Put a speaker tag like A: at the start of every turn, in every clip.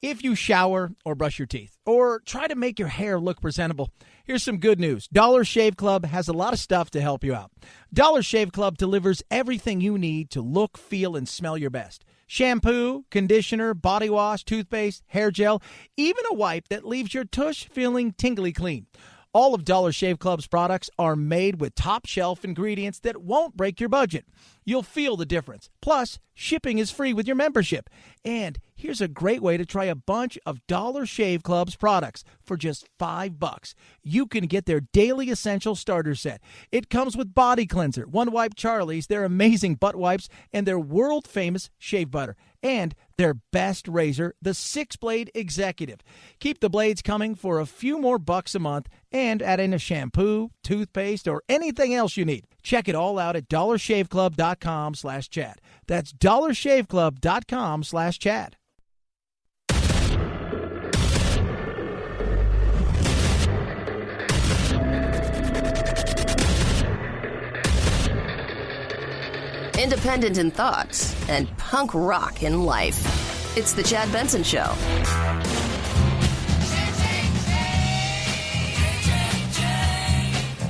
A: If you shower or brush your teeth or try to make your hair look presentable, here's some good news. Dollar Shave Club has a lot of stuff to help you out. Dollar Shave Club delivers everything you need to look, feel, and smell your best. Shampoo, conditioner, body wash, toothpaste, hair gel, even a wipe that leaves your tush feeling tingly clean. All of Dollar Shave Club's products are made with top-shelf ingredients that won't break your budget. You'll feel the difference. Plus, shipping is free with your membership. And here's a great way to try a bunch of Dollar Shave Club's products for just $5. You can get their Daily Essential Starter Set. It comes with Body Cleanser, One Wipe Charlie's, their amazing butt wipes, and their world-famous shave butter. And their best razor, the 6-Blade Executive. Keep the blades coming for a few more bucks a month and add in a shampoo, toothpaste, or anything else you need. Check it all out at dollarshaveclub.com/Chad. That's dollarshaveclub.com/Chad.
B: Independent in thoughts and punk rock in life. It's the Chad Benson Show.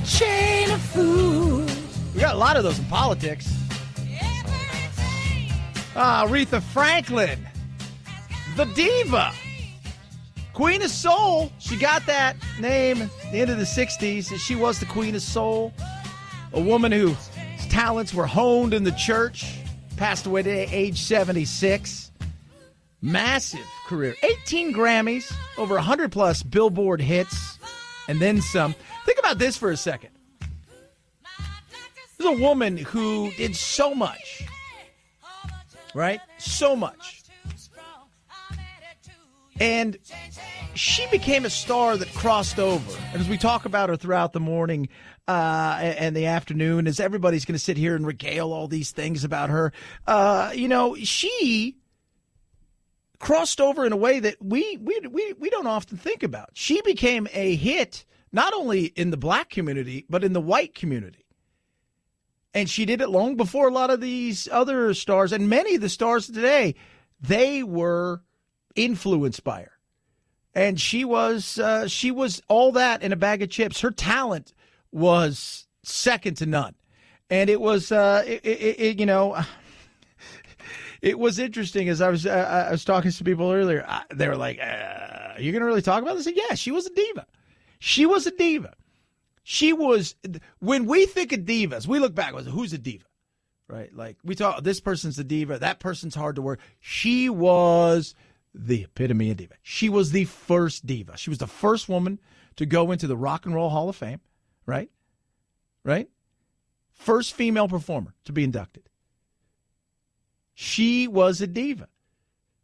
A: Chain of food. We got a lot of those in politics. Aretha Franklin, the diva, Queen of Soul. She got that name at the end of the 60s. She was the Queen of Soul, a woman whose talents were honed in the church, passed away at age 76. Massive career. 18 Grammys, over 100-plus Billboard hits, and then some. Think about this for a second. There's a woman who did so much, right? So much. And she became a star that crossed over. And as we talk about her throughout the morning and the afternoon, as everybody's going to sit here and regale all these things about her, she crossed over in a way that we don't often think about. She became a hit not only in the black community, but in the white community. And she did it long before a lot of these other stars, and many of the stars today, they were influenced by her. And she was all that in a bag of chips. Her talent was second to none. And it was, it was interesting as I was talking to people earlier. They were like, "Are you going to really talk about this?" I said, yeah, she was a diva. She was a diva. She was, when we think of divas, we look back, who's a diva, right? Like we talk, this person's a diva, that person's hard to work. She was the epitome of diva. She was the first diva. She was the first woman to go into the Rock and Roll Hall of Fame, right? Right? First female performer to be inducted. She was a diva.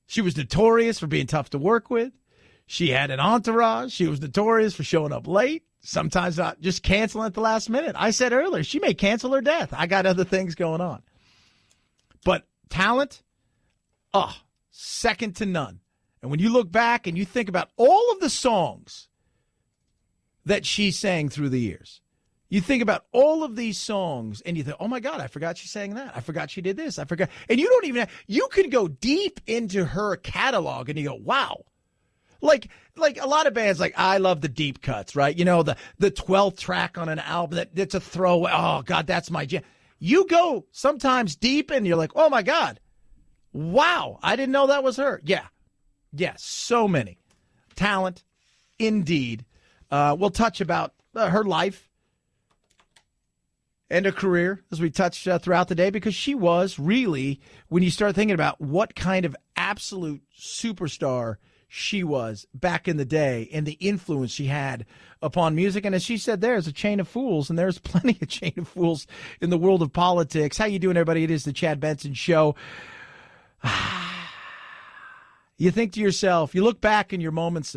A: She was notorious for being tough to work with. She had an entourage. She was notorious for showing up late, sometimes not just canceling at the last minute. I said earlier, she may cancel her death. I got other things going on. But talent, second to none. And when you look back and you think about all of the songs that she sang through the years, you think about all of these songs and you think, oh my God, I forgot she sang that. I forgot she did this. I forgot. And you don't even, you can go deep into her catalog and you go, wow. Like a lot of bands, like I love the deep cuts, right? You know, the 12th track on an album that's a throwaway. Oh God, that's my jam. You go sometimes deep and you're like, oh my God, wow, I didn't know that was her. Yeah. Yes, so many. Talent, indeed. We'll touch about her life and her career as we touch throughout the day, because she was really, when you start thinking about what kind of absolute superstar she was back in the day and the influence she had upon music. And as she said, there's a chain of fools, and there's plenty of chain of fools in the world of politics. How you doing, everybody? It is the Chad Benson Show. You think to yourself, you look back in your moments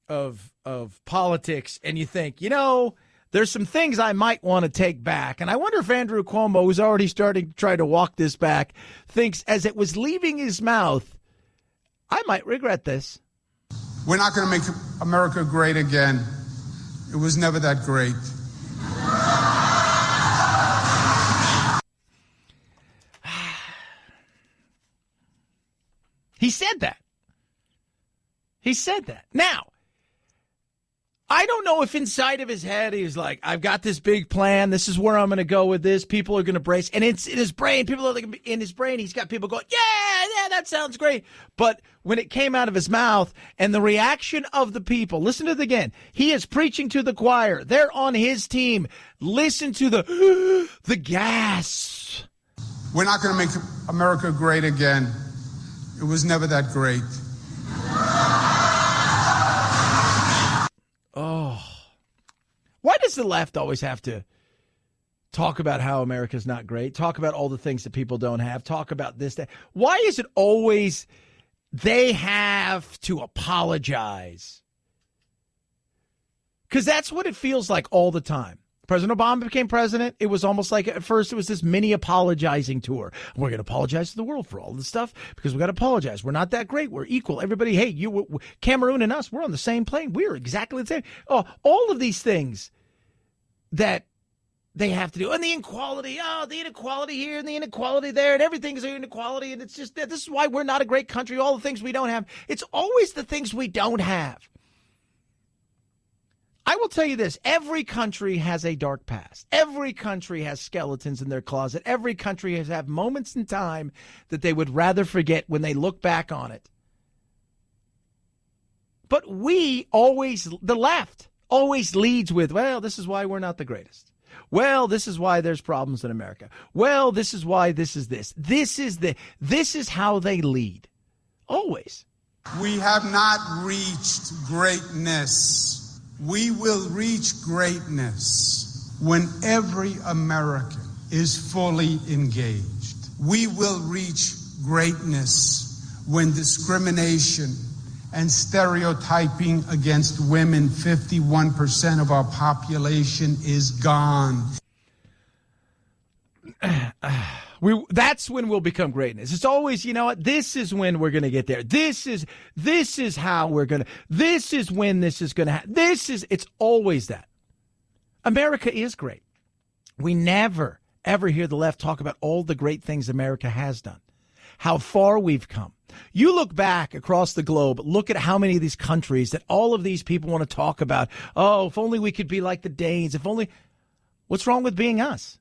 A: of politics and you think, there's some things I might want to take back. And I wonder if Andrew Cuomo, who's already starting to try to walk this back, thinks as it was leaving his mouth, I might regret this.
C: We're not going to make America great again. It was never that great.
A: He said that. He said that. Now, I don't know if inside of his head he's like, I've got this big plan. This is where I'm going to go with this. People are going to brace. And it's in his brain. People are like, in his brain, he's got people going, yeah, that sounds great. But when it came out of his mouth and the reaction of the people, listen to it again. He is preaching to the choir. They're on his team. Listen to the gas.
C: We're not going to make America great again. It was never that great.
A: Oh, why does the left always have to talk about how America's not great? Talk about all the things that people don't have. Talk about this, that. Why is it always they have to apologize? Because that's what it feels like all the time. President Obama became president. It was almost like at first it was this mini apologizing tour. We're going to apologize to the world for all this stuff because we got to apologize. We're not that great. We're equal. Everybody, hey, Cameroon and us, we're on the same plane. We're exactly the same. Oh, all of these things that they have to do. And the inequality. Oh, the inequality here and the inequality there and everything's an inequality. And it's just that this is why we're not a great country. All the things we don't have. It's always the things we don't have. I will tell you this, every country has a dark past. Every country has skeletons in their closet. Every country has had moments in time that they would rather forget when they look back on it. But we always, the left, always leads with, well, this is why we're not the greatest. Well, this is why there's problems in America. Well, this is why this is this. This is how they lead. Always.
C: We have not reached greatness. We will reach greatness when every American is fully engaged. We will reach greatness when discrimination and stereotyping against women, 51% of our population, is gone.
A: That's when we'll become greatness. It's always, you know what, this is when we're going to get there. This is how we're going to, this is when this is going to happen. It's always that. America is great. We never, ever hear the left talk about all the great things America has done, how far we've come. You look back across the globe, look at how many of these countries that all of these people want to talk about. Oh, if only we could be like the Danes, if only, what's wrong with being us?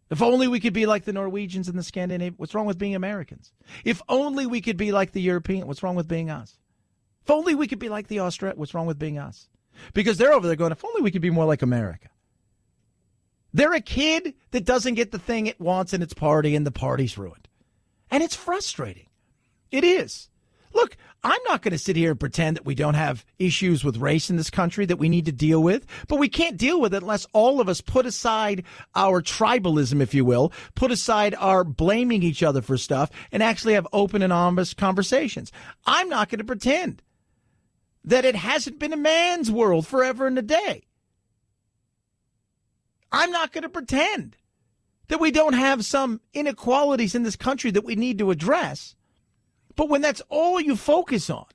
A: If only we could be like the Norwegians and the Scandinavians, what's wrong with being Americans? If only we could be like the European, what's wrong with being us? If only we could be like the Australian, what's wrong with being us? Because they're over there going, if only we could be more like America. They're a kid that doesn't get the thing it wants in its party, and the party's ruined. And it's frustrating. It is. Look, I'm not going to sit here and pretend that we don't have issues with race in this country that we need to deal with, but we can't deal with it unless all of us put aside our tribalism, if you will, put aside our blaming each other for stuff, and actually have open and honest conversations. I'm not going to pretend that it hasn't been a man's world forever and a day. I'm not going to pretend that we don't have some inequalities in this country that we need to address. But when that's all you focus on,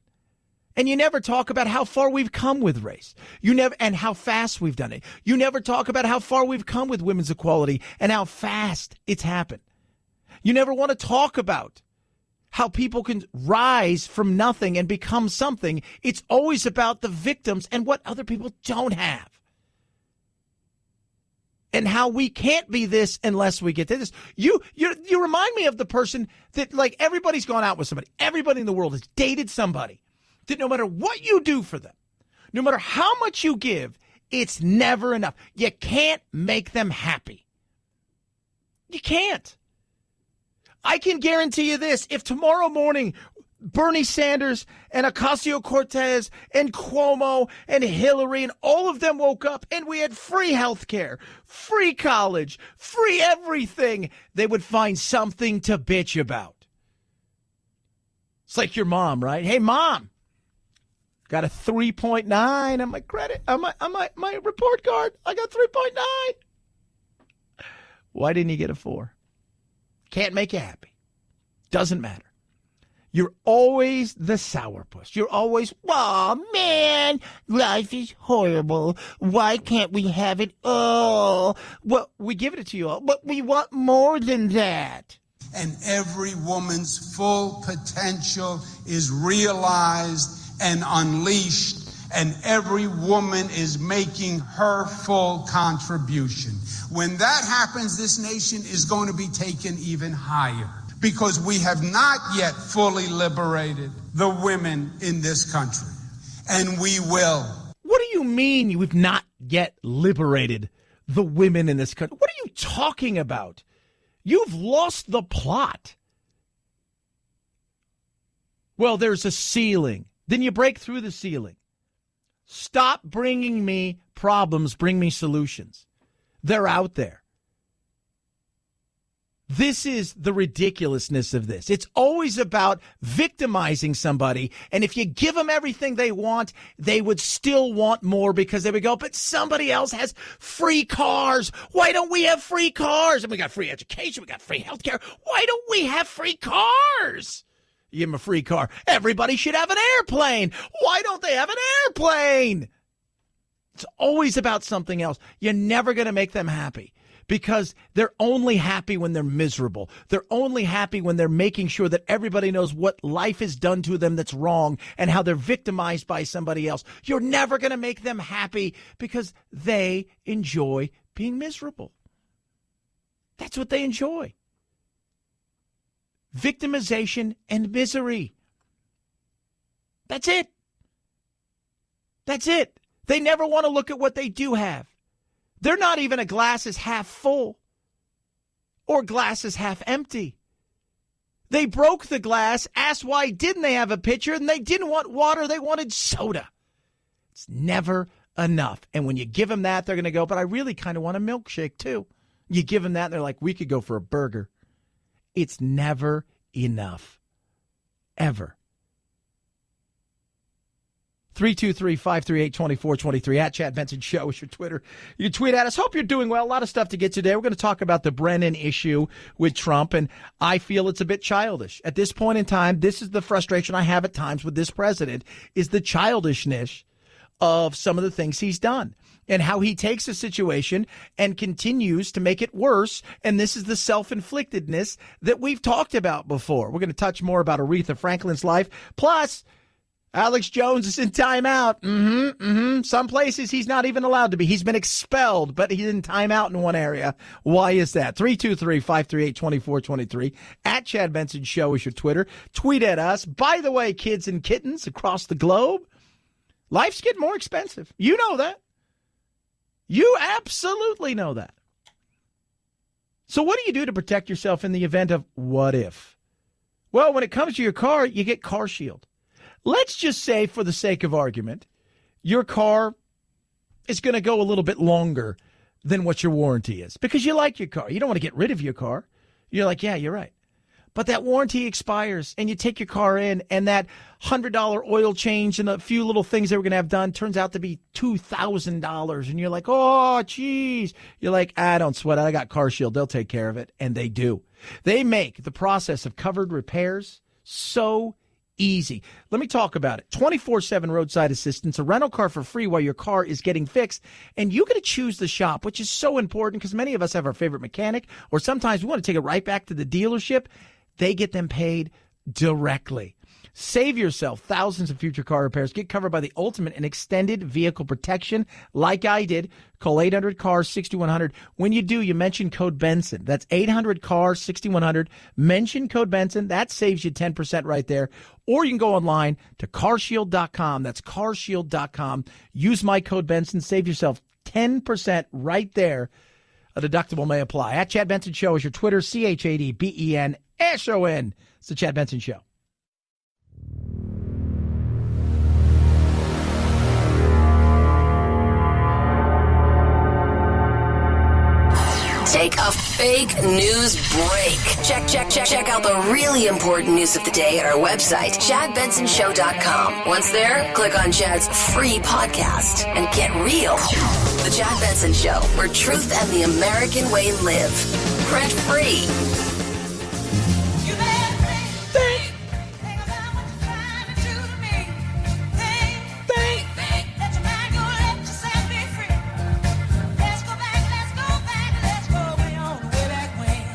A: and you never talk about how far we've come with race, and how fast we've done it. You never talk about how far we've come with women's equality and how fast it's happened. You never want to talk about how people can rise from nothing and become something. It's always about the victims and what other people don't have. And how we can't be this unless we get to this. You remind me of the person that, like, everybody's gone out with somebody. Everybody in the world has dated somebody that no matter what you do for them, no matter how much you give, it's never enough. You can't make them happy. You can't. I can guarantee you this. If tomorrow morning Bernie Sanders and Ocasio-Cortez and Cuomo and Hillary and all of them woke up and we had free health care, free college, free everything, they would find something to bitch about. It's like your mom, right? Hey, Mom, got a 3.9 on my credit, on my report card. I got 3.9. Why didn't you get a 4? Can't make you happy. Doesn't matter. You're always the sourpuss. You're always, oh, man, life is horrible. Why can't we have it all? Well, we give it to you all, but we want more than that.
C: And every woman's full potential is realized and unleashed, and every woman is making her full contribution. When that happens, this nation is going to be taken even higher, because we have not yet fully liberated the women in this country, and we will.
A: What do you mean we've not yet liberated the women in this country? What are you talking about? You've lost the plot. Well, there's a ceiling. Then you break through the ceiling. Stop bringing me problems, bring me solutions. They're out there. This is the ridiculousness of this. It's always about victimizing somebody, and if you give them everything they want, they would still want more, because they would go, but somebody else has free cars. Why don't we have free cars? And we got free education, we got free health care. Why don't we have free cars? You give them a free car. Everybody should have an airplane. Why don't they have an airplane? It's always about something else. You're never going to make them happy, because they're only happy when they're miserable. They're only happy when they're making sure that everybody knows what life has done to them that's wrong and how they're victimized by somebody else. You're never going to make them happy, because they enjoy being miserable. That's what they enjoy. Victimization and misery. That's it. That's it. They never want to look at what they do have. They're not even a glass is half full or glass is half empty. They broke the glass, asked why didn't they have a pitcher, and they didn't want water, they wanted soda. It's never enough. And when you give them that, they're going to go, but I really kind of want a milkshake too. You give them that, and they're like, we could go for a burger. It's never enough. Ever. 323-538-2423 at Chad Benson Show is your Twitter. You tweet at us. Hope you're doing well. A lot of stuff to get today. We're going to talk about the Brennen issue with Trump, and I feel it's a bit childish. At this point in time, this is the frustration I have at times with this president, is the childishness of some of the things he's done and how he takes a situation and continues to make it worse. And this is the self-inflictedness that we've talked about before. We're going to touch more about Aretha Franklin's life. Plus, Alex Jones is in timeout. Some places he's not even allowed to be. He's been expelled, but he's in timeout in one area. Why is that? 323-538-2423. At Chad Benson Show is your Twitter. Tweet at us. By the way, kids and kittens across the globe, life's getting more expensive. You know that. You absolutely know that. So what do you do to protect yourself in the event of what if? Well, when it comes to your car, you get Car Shield. Let's just say, for the sake of argument, your car is going to go a little bit longer than what your warranty is because you like your car. You don't want to get rid of your car. You're like, yeah, you're right. But that warranty expires, and you take your car in, and that $100 oil change and a few little things that we're going to have done turns out to be $2,000. And you're like, oh, geez. You're like, don't sweat it. I got Car Shield. They'll take care of it. And they do. They make the process of covered repairs so easy. Let me talk about it. 24/7 roadside assistance, a rental car for free while your car is getting fixed. And you got to choose the shop, which is so important because many of us have our favorite mechanic, or sometimes we want to take it right back to the dealership. They get them paid directly. Save yourself thousands of future car repairs. Get covered by the ultimate and extended vehicle protection like I did. Call 800-CAR-6100. When you do, you mention code Benson. That's 800-CAR-6100. Mention code Benson. That saves you 10% right there. Or you can go online to carshield.com. That's carshield.com. Use my code Benson. Save yourself 10% right there. A deductible may apply. At Chad Benson Show is your Twitter. ChadBenson. It's the Chad Benson Show.
B: Take a fake news break. Check out the really important news of the day at our website, ChadBensonShow.com. Once there, click on Chad's free podcast and get real. The Chad Benson Show, where truth and the American way live. Rent free.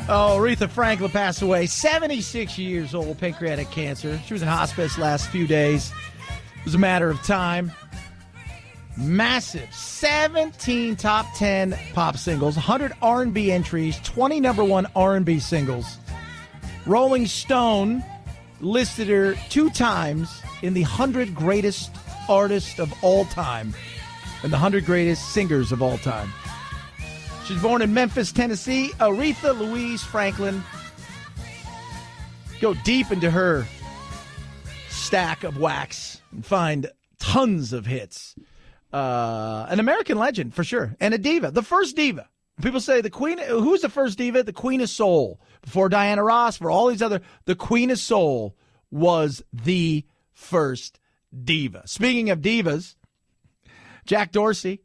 A: Oh, Aretha Franklin passed away, 76 years old, pancreatic cancer. She was in hospice last few days. It was a matter of time. Massive 17 top 10 pop singles, 100 R&B entries, 20 number one R&B singles. Rolling Stone listed her 2 times in the 100 greatest artists of all time and the 100 greatest singers of all time. She's born in Memphis, Tennessee. Aretha Louise Franklin. Go deep into her stack of wax and find tons of hits. An American legend, for sure, and a diva. The first diva. People say the queen. Who's the first diva? The Queen of Soul. Before Diana Ross, for all these other, the Queen of Soul was the first diva. Speaking of divas, Jack Dorsey,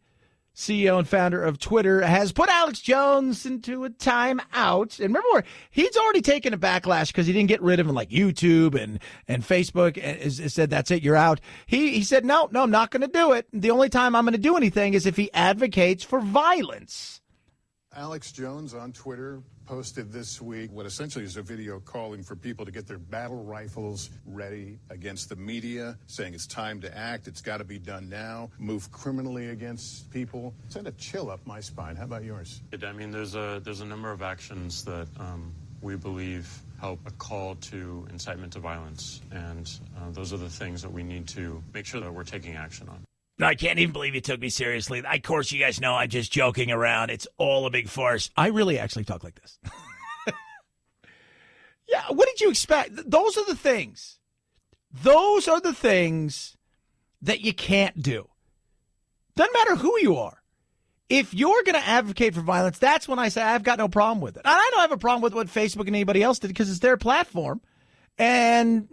A: CEO and founder of Twitter, has put Alex Jones into a timeout. And remember, he's already taken a backlash because he didn't get rid of him like YouTube and Facebook and said, that's it, you're out. He said, no, I'm not going to do it. The only time I'm going to do anything is if he advocates for violence.
D: Alex Jones on Twitter posted this week what essentially is a video calling for people to get their battle rifles ready against the media, saying it's time to act, it's got to be done now, move criminally against people. Send a chill up my spine. How about yours?
E: I mean, there's a number of actions that we believe help a call to incitement to violence, and those are the things that we need to make sure that we're taking action on.
A: I can't even believe you took me seriously. Of course, you guys know I'm just joking around. It's all a big farce. I really actually talk like this. Yeah, what did you expect? Those are the things. Those are the things that you can't do. Doesn't matter who you are. If you're going to advocate for violence, that's when I say I've got no problem with it. And I don't have a problem with what Facebook and anybody else did because it's their platform. And,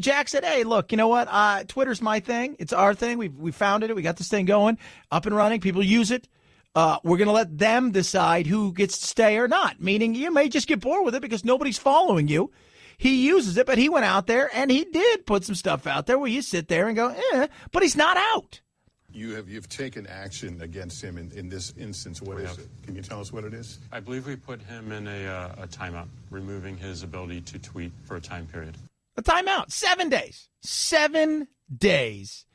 A: Jack said, hey, look, you know what? Twitter's my thing. It's our thing. We founded it. We got this thing going, up and running. People use it. We're going to let them decide who gets to stay or not, meaning you may just get bored with it because nobody's following you. He uses it, but he went out there and he did put some stuff out there where you sit there and go, but he's not out.
D: You've taken action against him in this instance. What is it? Can you tell us what it is?
E: I believe we put him in a timeout, removing his ability to tweet for a time period.
A: A timeout. 7 days. 7 days.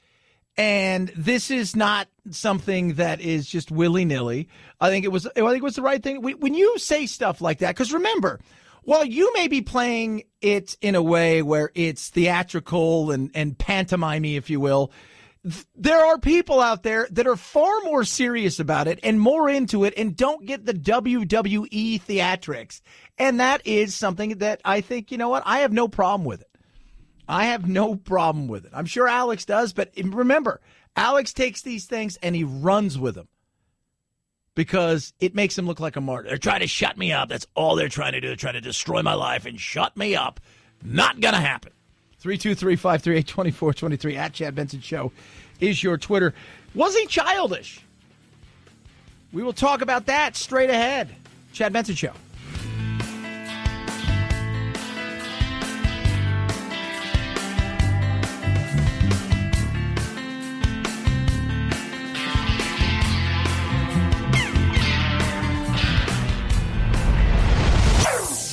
A: And this is not something that is just willy-nilly. I think it was the right thing. When you say stuff like that, because remember, while you may be playing it in a way where it's theatrical and pantomime-y, if you will, there are people out there that are far more serious about it and more into it and don't get the WWE theatrics. And that is something that I think, you know what, I have no problem with it. I have no problem with it. I'm sure Alex does, but remember, Alex takes these things and he runs with them because it makes him look like a martyr. They're trying to shut me up. That's all they're trying to do. They're trying to destroy my life and shut me up. Not going to happen. 323-538-2423 at Chad Benson Show is your Twitter. Was he childish? We will talk about that straight ahead. Chad Benson Show.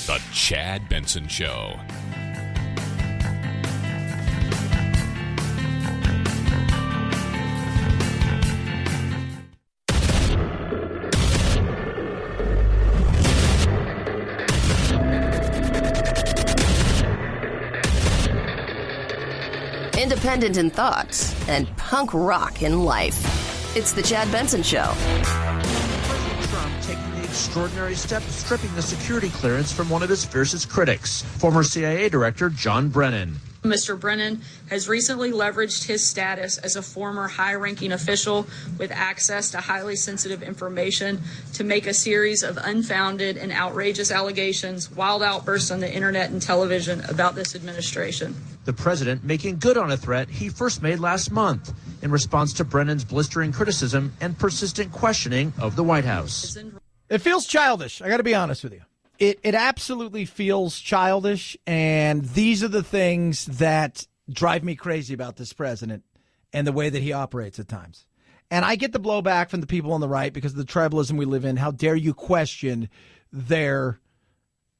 F: The Chad Benson Show.
B: Independent in thoughts and punk rock in life. It's the Chad Benson Show.
G: President Trump taking the extraordinary step of stripping the security clearance from one of his fiercest critics, former CIA Director John Brennan.
H: Mr. Brennen has recently leveraged his status as a former high-ranking official with access to highly sensitive information to make a series of unfounded and outrageous allegations, wild outbursts on the internet and television about this administration.
G: The president making good on a threat he first made last month in response to Brennan's blistering criticism and persistent questioning of the White House.
A: It feels childish. I got to be honest with you. It absolutely feels childish, and these are the things that drive me crazy about this president and the way that he operates at times. And I get the blowback from the people on the right because of the tribalism we live in. How dare you question their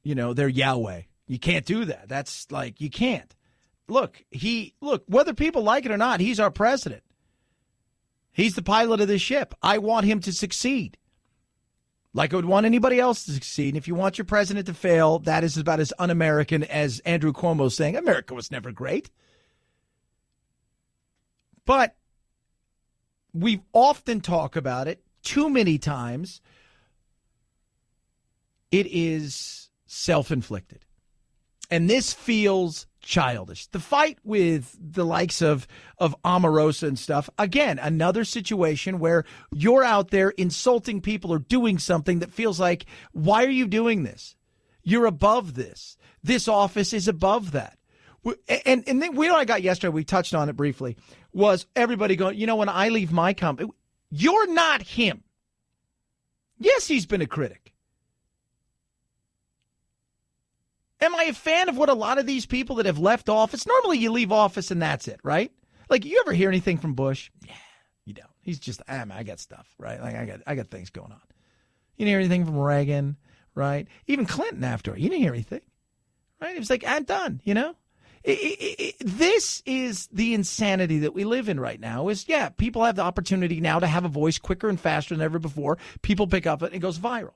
A: Yahweh? You can't do that. That's like, you can't. look, whether people like it or not, he's our president. He's the pilot of this ship. I want him to succeed. Like I would want anybody else to succeed. And if you want your president to fail, that is about as un-American as Andrew Cuomo saying America was never great. But we often talk about it too many times. It is self-inflicted. And this feels childish. The fight with the likes of Omarosa and stuff, again, another situation where you're out there insulting people or doing something that feels like, why are you doing this? You're above this. This office is above that. And then what I got yesterday, we touched on it briefly, was everybody going, when I leave my company, you're not him. Yes, he's been a critic. Am I a fan of what a lot of these people that have left office? Normally you leave office and that's it, right? Like, you ever hear anything from Bush? Yeah, you don't. He's just, I got stuff, right? Like, I got things going on. You didn't hear anything from Reagan, right? Even Clinton after, you didn't hear anything, right? It was like, I'm done, This is the insanity that we live in right now is, people have the opportunity now to have a voice quicker and faster than ever before. People pick up it and it goes viral.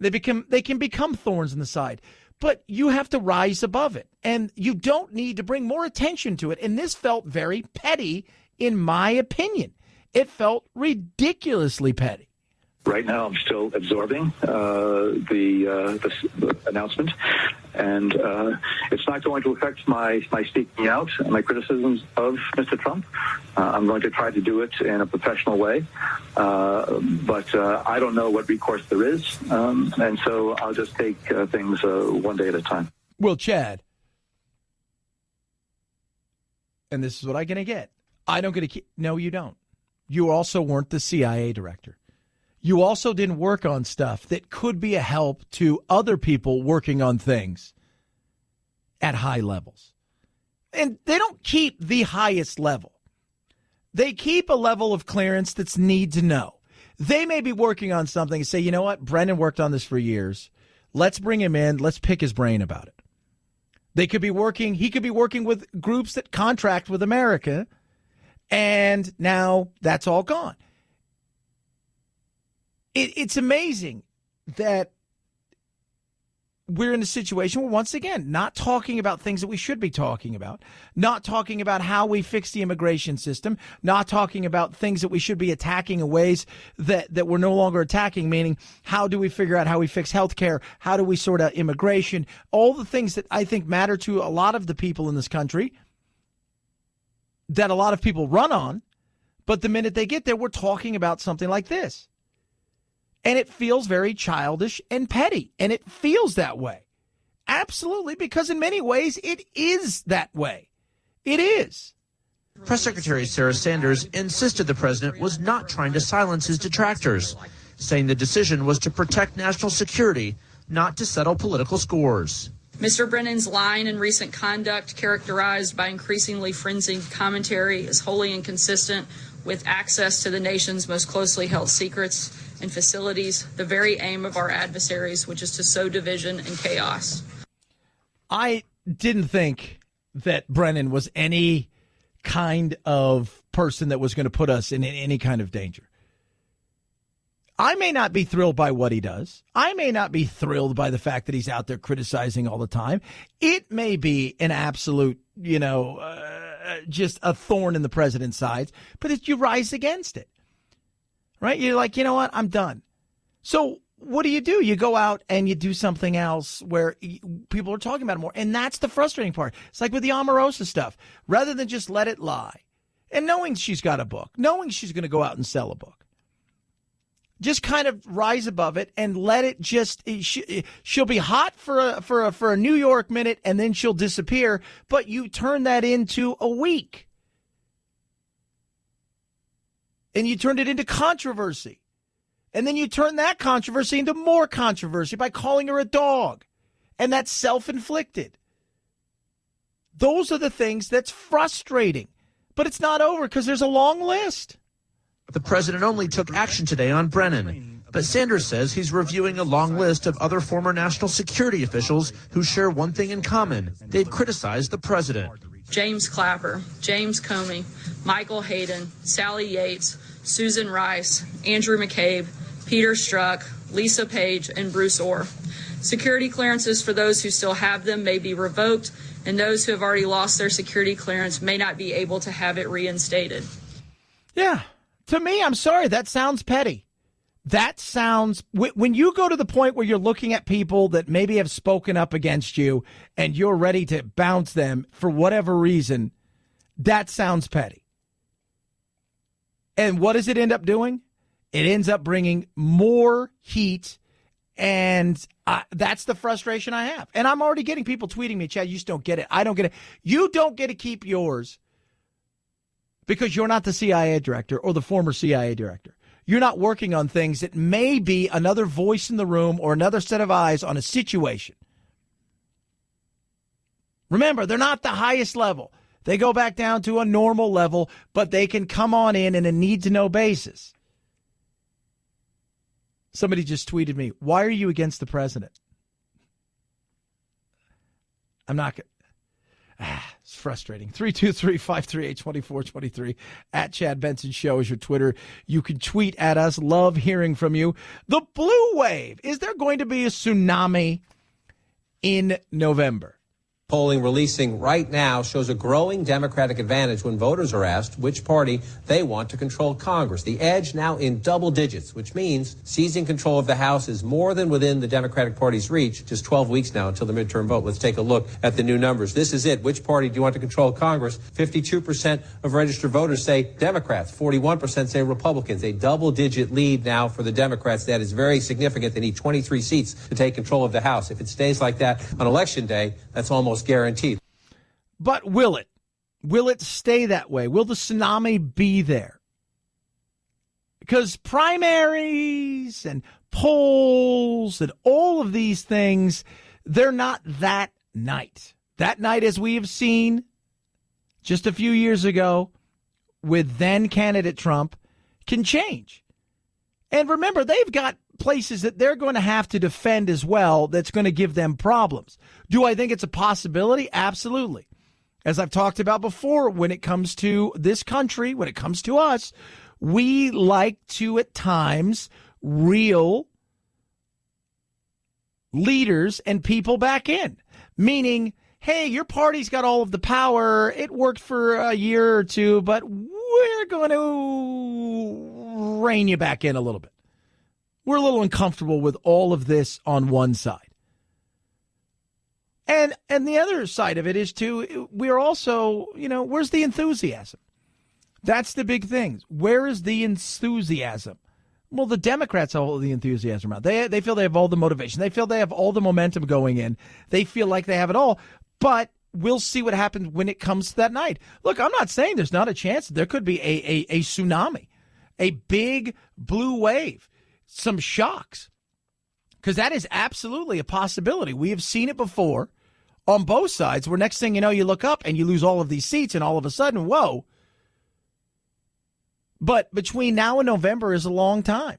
A: They can become thorns in the side. But you have to rise above it, and you don't need to bring more attention to it. And this felt very petty, in my opinion. It felt ridiculously petty.
I: Right now, I'm still absorbing the announcement, and it's not going to affect my speaking out and my criticisms of Mr. Trump. I'm going to try to do it in a professional way, but I don't know what recourse there is, and so I'll just take things one day at a time.
A: Well, Chad, and this is what I'm going to get. No, you don't. You also weren't the CIA director. You also didn't work on stuff that could be a help to other people working on things at high levels. And they don't keep the highest level. They keep a level of clearance that's need to know. They may be working on something and say, you know what, Brennen worked on this for years. Let's bring him in. Let's pick his brain about it. He could be working with groups that contract with America, and now that's all gone. It's amazing that we're in a situation where, once again, not talking about things that we should be talking about, not talking about how we fix the immigration system, not talking about things that we should be attacking in ways that we're no longer attacking, meaning how do we figure out how we fix healthcare, how do we sort out immigration, all the things that I think matter to a lot of the people in this country that a lot of people run on. But the minute they get there, we're talking about something like this. And it feels very childish and petty. And it feels that way. Absolutely, because in many ways, it is that way. It is.
G: Press Secretary Sarah Sanders insisted the president was not trying to silence his detractors, saying the decision was to protect national security, not to settle political scores.
H: Mr. Brennan's line and recent conduct, characterized by increasingly frenzied commentary, is wholly inconsistent with access to the nation's most closely held secrets and facilities, the very aim of our adversaries, which is to sow division and chaos.
A: I didn't think that Brennen was any kind of person that was going to put us in any kind of danger. I may not be thrilled by what he does. I may not be thrilled by the fact that he's out there criticizing all the time. It may be an absolute, just a thorn in the president's sides, but you rise against it. Right? You're like, you know what? I'm done. So what do? You go out and you do something else where people are talking about it more. And that's the frustrating part. It's like with the Omarosa stuff. Rather than just let it lie, and knowing she's got a book, knowing she's going to go out and sell a book, just kind of rise above it and let it just, she'll be hot for a New York minute and then she'll disappear. But you turn that into a week. And you turned it into controversy. And then you turn that controversy into more controversy by calling her a dog. And that's self-inflicted. Those are the things that's frustrating. But it's not over because there's a long list.
G: The president only took action today on Brennen, But Sanders says he's reviewing a long list of other former national security officials who share one thing in common. They've criticized the president.
H: James Clapper, James Comey, Michael Hayden, Sally Yates, Susan Rice, Andrew McCabe, Peter Strzok, Lisa Page, and Bruce Orr. Security clearances for those who still have them may be revoked, and those who have already lost their security clearance may not be able to have it reinstated.
A: Yeah. To me, I'm sorry, that sounds petty. That sounds, when you go to the point where you're looking at people that maybe have spoken up against you and you're ready to bounce them for whatever reason, that sounds petty. And what does it end up doing? It ends up bringing more heat, and that's the frustration I have. And I'm already getting people tweeting me, Chad, you just don't get it. I don't get it. You don't get to keep yours because you're not the CIA director or the former CIA director. You're not working on things that may be another voice in the room or another set of eyes on a situation. Remember, they're not the highest level. They go back down to a normal level, but they can come on in a need-to-know basis. Somebody just tweeted me, why are you against the president? I'm not going to. It's frustrating. 323-538-2423. At Chad Benson Show is your Twitter. You can tweet at us. Love hearing from you. The blue wave. Is there going to be a tsunami in November?
J: Polling releasing right now shows a growing Democratic advantage when voters are asked which party they want to control Congress. The edge now in double digits, which means seizing control of the House is more than within the Democratic Party's reach. Just 12 weeks now until the midterm vote. Let's take a look at the new numbers. This is it. Which party do you want to control Congress? 52% of registered voters say Democrats. 41% say Republicans. A double-digit lead now for the Democrats. That is very significant. They need 23 seats to take control of the House. If it stays like that on Election Day, that's almost guaranteed.
A: But will it? Will it stay that way? Will the tsunami be there? Because primaries and polls and all of these things, they're not that night. That night, as we have seen just a few years ago with then candidate Trump, can change. And remember, they've got places that they're going to have to defend as well that's going to give them problems. Do I think it's a possibility? Absolutely. As I've talked about before, when it comes to this country, when it comes to us, we like to at times reel leaders and people back in, meaning, hey, your party's got all of the power. It worked for a year or two, but we're going to rein you back in a little bit. We're a little uncomfortable with all of this on one side. And the other side of it is, too, we're also, where's the enthusiasm? That's the big thing. Where is the enthusiasm? Well, the Democrats have all the enthusiasm around. They feel they have all the motivation. They feel they have all the momentum going in. They feel like they have it all. But we'll see what happens when it comes to that night. Look, I'm not saying there's not a chance that there could be a tsunami, a big blue wave, some shocks, because that is absolutely a possibility. We have seen it before on both sides, where next thing you know, you look up and you lose all of these seats, and all of a sudden, whoa. But between now and November is a long time.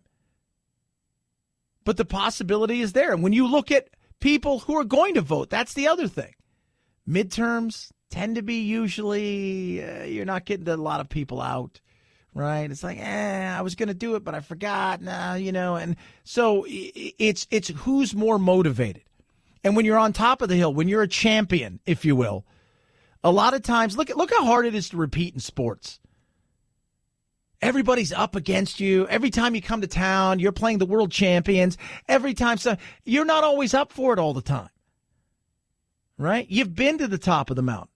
A: But the possibility is there. And when you look at people who are going to vote, that's the other thing. Midterms tend to be usually, you're not getting a lot of people out, right? It's like, I was going to do it, but I forgot. And so it's who's more motivated. And when you're on top of the hill, when you're a champion, if you will, a lot of times, look how hard it is to repeat in sports. Everybody's up against you. Every time you come to town, you're playing the world champions. Every time, you're not always up for it all the time, right? You've been to the top of the mountain.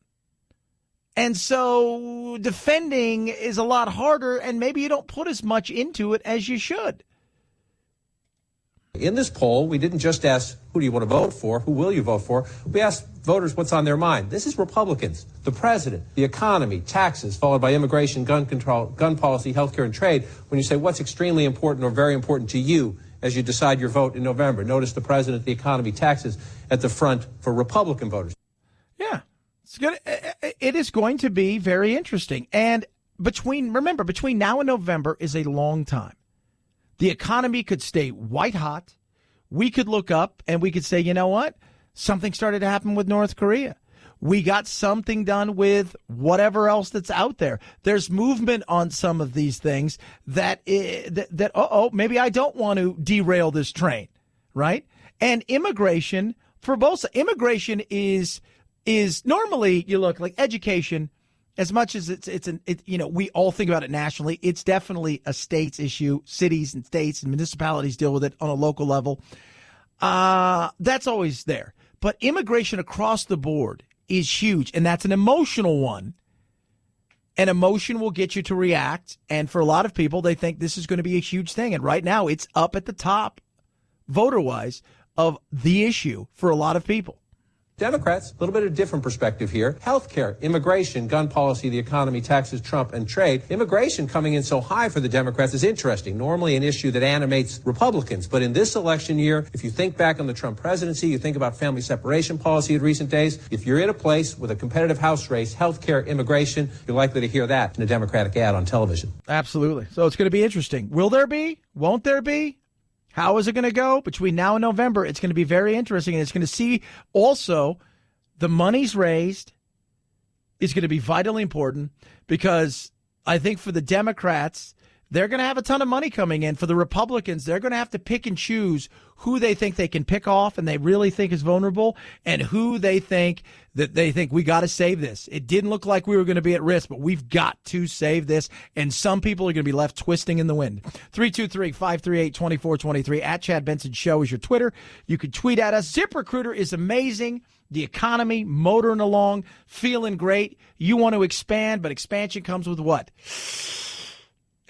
A: And so defending is a lot harder, and maybe you don't put as much into it as you should.
J: In this poll, we didn't just ask, who do you want to vote for? Who will you vote for? We asked voters what's on their mind. This is Republicans, the president, the economy, taxes, followed by immigration, gun control, gun policy, healthcare, and trade. When you say what's extremely important or very important to you as you decide your vote in November, notice the president, the economy, taxes at the front for Republican voters.
A: Yeah, it's good. It is going to be very interesting. And between now and November is a long time. The economy could stay white hot. We could look up and we could say, you know what? Something started to happen with North Korea. We got something done with whatever else that's out there. There's movement on some of these things that maybe I don't want to derail this train, right? And immigration for both. Immigration is normally, you look like education, as much as we all think about it nationally. It's definitely a states issue. Cities and states and municipalities deal with it on a local level. That's always there. But immigration across the board is huge, and that's an emotional one. And emotion will get you to react. And for a lot of people, they think this is going to be a huge thing. And right now, it's up at the top, voter-wise, of the issue for a lot of people.
J: Democrats, a little bit of a different perspective here. Healthcare, immigration, gun policy, the economy, taxes, Trump, and trade. Immigration coming in so high for the Democrats is interesting. Normally an issue that animates Republicans. But in this election year, if you think back on the Trump presidency, you think about family separation policy in recent days, if you're in a place with a competitive House race, healthcare, immigration, you're likely to hear that in a Democratic ad on television.
A: Absolutely. So it's going to be interesting. Will there be? Won't there be? How is it going to go? Between now and November, it's going to be very interesting. And it's going to see also the monies raised is going to be vitally important, because I think for the Democrats, they're going to have a ton of money coming in. For the Republicans, they're going to have to pick and choose who they think they can pick off and they really think is vulnerable, and who they think we got to save this. It didn't look like we were going to be at risk, but we've got to save this. And some people are going to be left twisting in the wind. 323-538-2423 at Chad Benson Show is your Twitter. You can tweet at us. ZipRecruiter is amazing. The economy motoring along, feeling great. You want to expand, but expansion comes with what?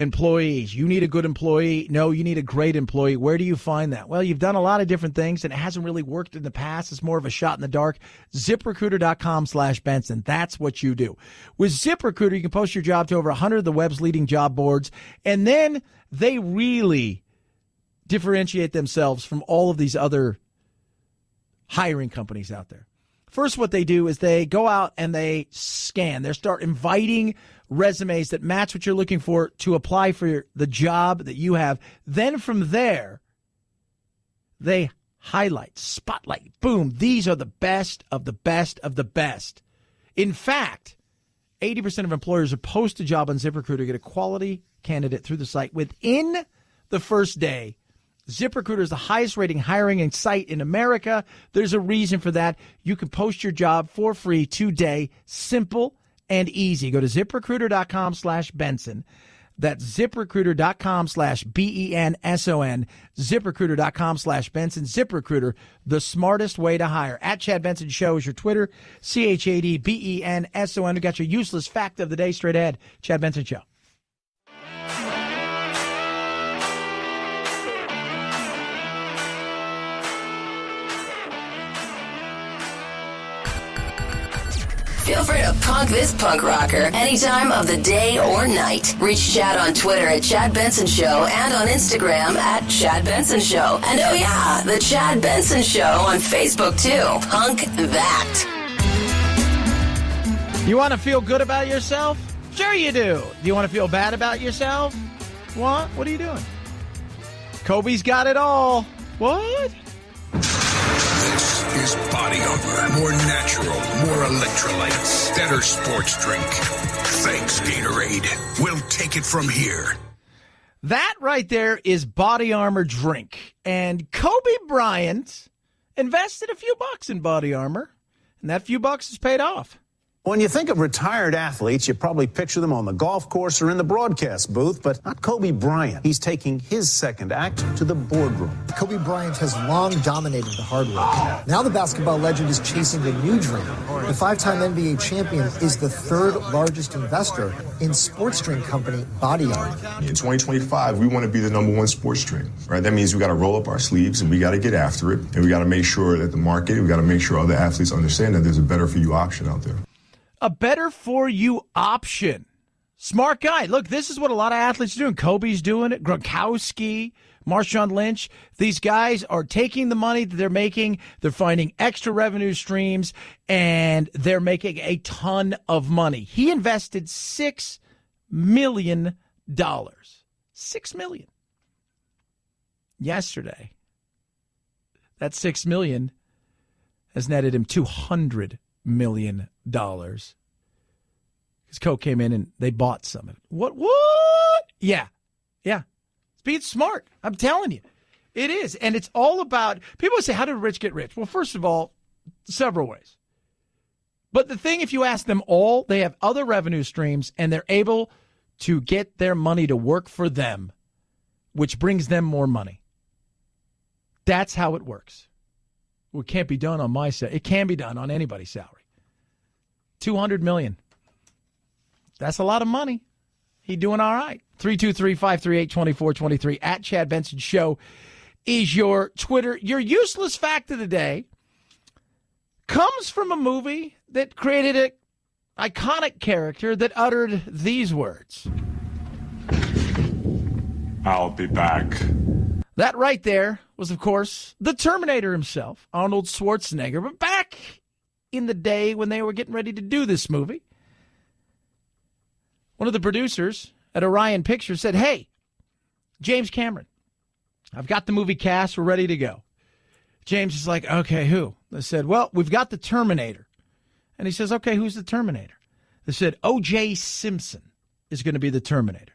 A: Employees. You need a good employee. No, you need a great employee. Where do you find that? Well, you've done a lot of different things, and it hasn't really worked in the past. It's more of a shot in the dark. ZipRecruiter.com/Benson. That's what you do. With ZipRecruiter, you can post your job to over 100 of the web's leading job boards, and then they really differentiate themselves from all of these other hiring companies out there. First, what they do is they go out and they scan. They start inviting resumes that match what you're looking for to apply for the job that you have. Then from there, they highlight, spotlight, boom, these are the best of the best of the best. In fact, 80% of employers who post a job on ZipRecruiter get a quality candidate through the site within the first day. ZipRecruiter is the highest rating hiring site in America. There's a reason for that. You can post your job for free today. Simple and easy. Go to ZipRecruiter.com/Benson. That's ZipRecruiter.com/BENSON. ZipRecruiter.com/Benson. ZipRecruiter, the smartest way to hire. At Chad Benson Show is your Twitter. CHADBENSON. We got your useless fact of the day straight ahead. Chad Benson Show.
B: Feel free to punk this punk rocker any time of the day or night. Reach Chad on Twitter at Chad Benson Show and on Instagram at Chad Benson Show. And oh yeah, the Chad Benson Show on Facebook too. Punk that.
A: You want to feel good about yourself? Sure you do. Do you want to feel bad about yourself? What? What are you doing? Kobe's got it all. What?
K: This is Body Armor. More natural, more electrolytes, better sports drink. Thanks, Gatorade. We'll take it from here.
A: That right there is Body Armor drink. And Kobe Bryant invested a few bucks in Body Armor, and that few bucks has paid off.
L: When you think of retired athletes, you probably picture them on the golf course or in the broadcast booth, but not Kobe Bryant. He's taking his second act to the boardroom.
M: Kobe Bryant has long dominated the hard work. Now the basketball legend is chasing a new dream. The five-time NBA champion is the third largest investor in sports drink company Body Armor.
N: In 2025, we want to be the number one sports drink, right? That means we got to roll up our sleeves and we got to get after it. And we got to make sure that the market, we got to make sure other athletes understand that there's a better for you option out there.
A: A better for you option. Smart guy. Look, this is what a lot of athletes are doing. Kobe's doing it. Gronkowski, Marshawn Lynch. These guys are taking the money that they're making. They're finding extra revenue streams, and they're making a ton of money. He invested $6 million. $6 million. yesterday. That $6 million has netted him $200 million. His Coke came in and they bought some of it. What? Yeah. It's being smart. I'm telling you. It is. And it's all about, people say, how did rich get rich? Well, first of all, several ways. But the thing, if you ask them all, they have other revenue streams and they're able to get their money to work for them, which brings them more money. That's how it works. Well, it can't be done on my salary. It can be done on anybody's salary. $200 million. That's a lot of money. He doing all right. 323-538-2423 at Chad Benson Show is your Twitter. Your useless fact of the day comes from a movie that created an iconic character that uttered these words.
O: I'll be back.
A: That right there was, of course, the Terminator himself, Arnold Schwarzenegger. But back in the day when they were getting ready to do this movie, one of the producers at Orion Pictures said, hey, James Cameron, I've got the movie cast. We're ready to go. James is like, okay, who? They said, well, we've got the Terminator. And he says, okay, who's the Terminator? They said, O.J. Simpson is going to be the Terminator.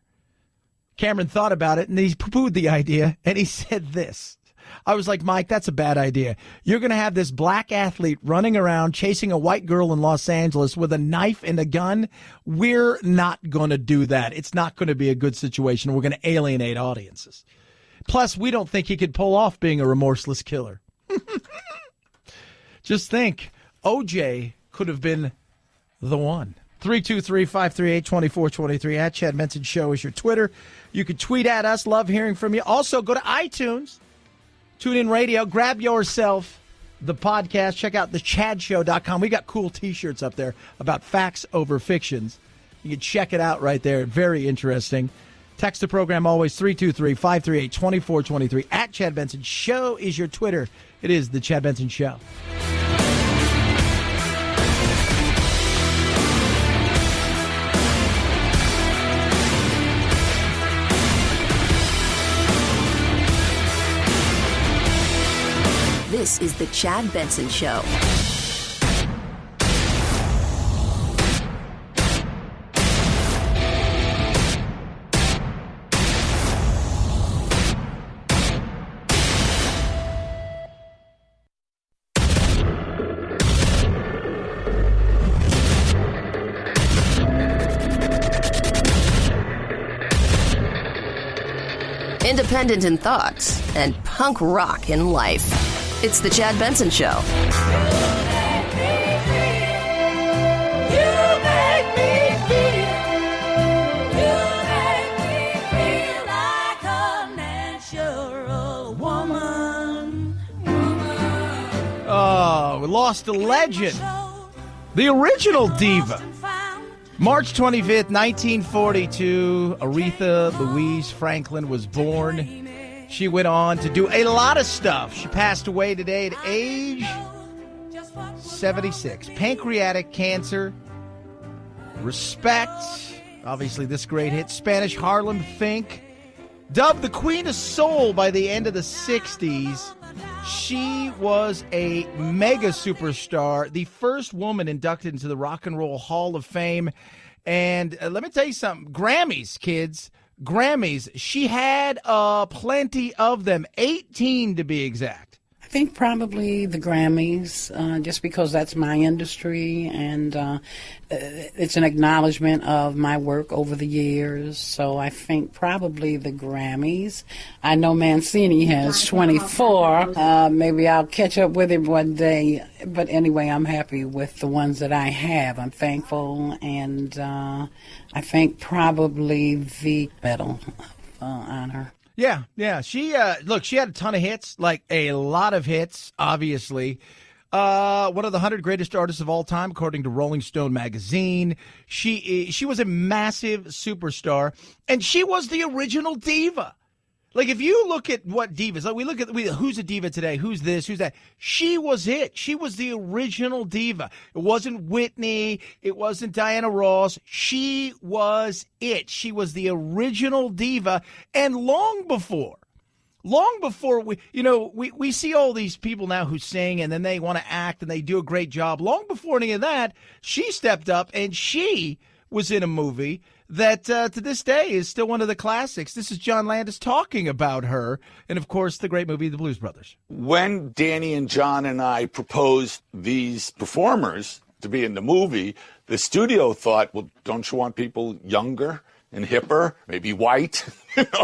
A: Cameron thought about it, and he poo-pooed the idea, and he said this. I was like, Mike, that's a bad idea. You're going to have this black athlete running around chasing a white girl in Los Angeles with a knife and a gun. We're not going to do that. It's not going to be a good situation. We're going to alienate audiences. Plus, we don't think he could pull off being a remorseless killer. Just think, OJ could have been the one. 323-538-2423 at Chad Benson Show is your Twitter. You can tweet at us. Love hearing from you. Also, go to iTunes, tune in radio, grab yourself the podcast. Check out thechadshow.com. We got cool T-shirts up there about facts over fictions. You can check it out right there. Very interesting. Text the program always 323-538-2423 at Chad Benson Show is your Twitter. It is the Chad Benson Show.
B: This is the Chad Benson Show. Independent in thoughts and punk rock in life. It's the Chad Benson Show.
A: Oh, we lost a legend. The original diva. March 25th, 1942, Aretha Louise Franklin was born. She went on to do a lot of stuff. She passed away today at age 76. Pancreatic cancer. Respect. Obviously, this great hit. Spanish Harlem Think. Dubbed the Queen of Soul by the end of the 60s. She was a mega superstar. The first woman inducted into the Rock and Roll Hall of Fame. And let me tell you something. Grammys, kids. Grammys. She had plenty of them, 18 to be exact.
P: I think probably the Grammys, just because that's my industry, and it's an acknowledgement of my work over the years. So I think probably the Grammys. I know Mancini has 24. Maybe I'll catch up with him one day. But anyway, I'm happy with the ones that I have. I'm thankful, and I think probably the Medal of Honor.
A: Yeah. She she had a ton of hits, like a lot of hits, obviously. One of the 100 greatest artists of all time, according to Rolling Stone magazine. She was a massive superstar, and she was the original diva. Like, if you look at what divas, like we look at who's a diva today, who's this, who's that. She was it. She was the original diva. It wasn't Whitney. It wasn't Diana Ross. She was it. She was the original diva. And long before long before we see all these people now who sing and then they want to act and they do a great job. Long before any of that, she stepped up and she was in a movie that to this day is still one of the classics. This is John Landis talking about her and, of course, the great movie The Blues Brothers.
Q: When Danny and John and I proposed these performers to be in the movie, the studio thought, well, don't you want people younger and hipper, maybe white?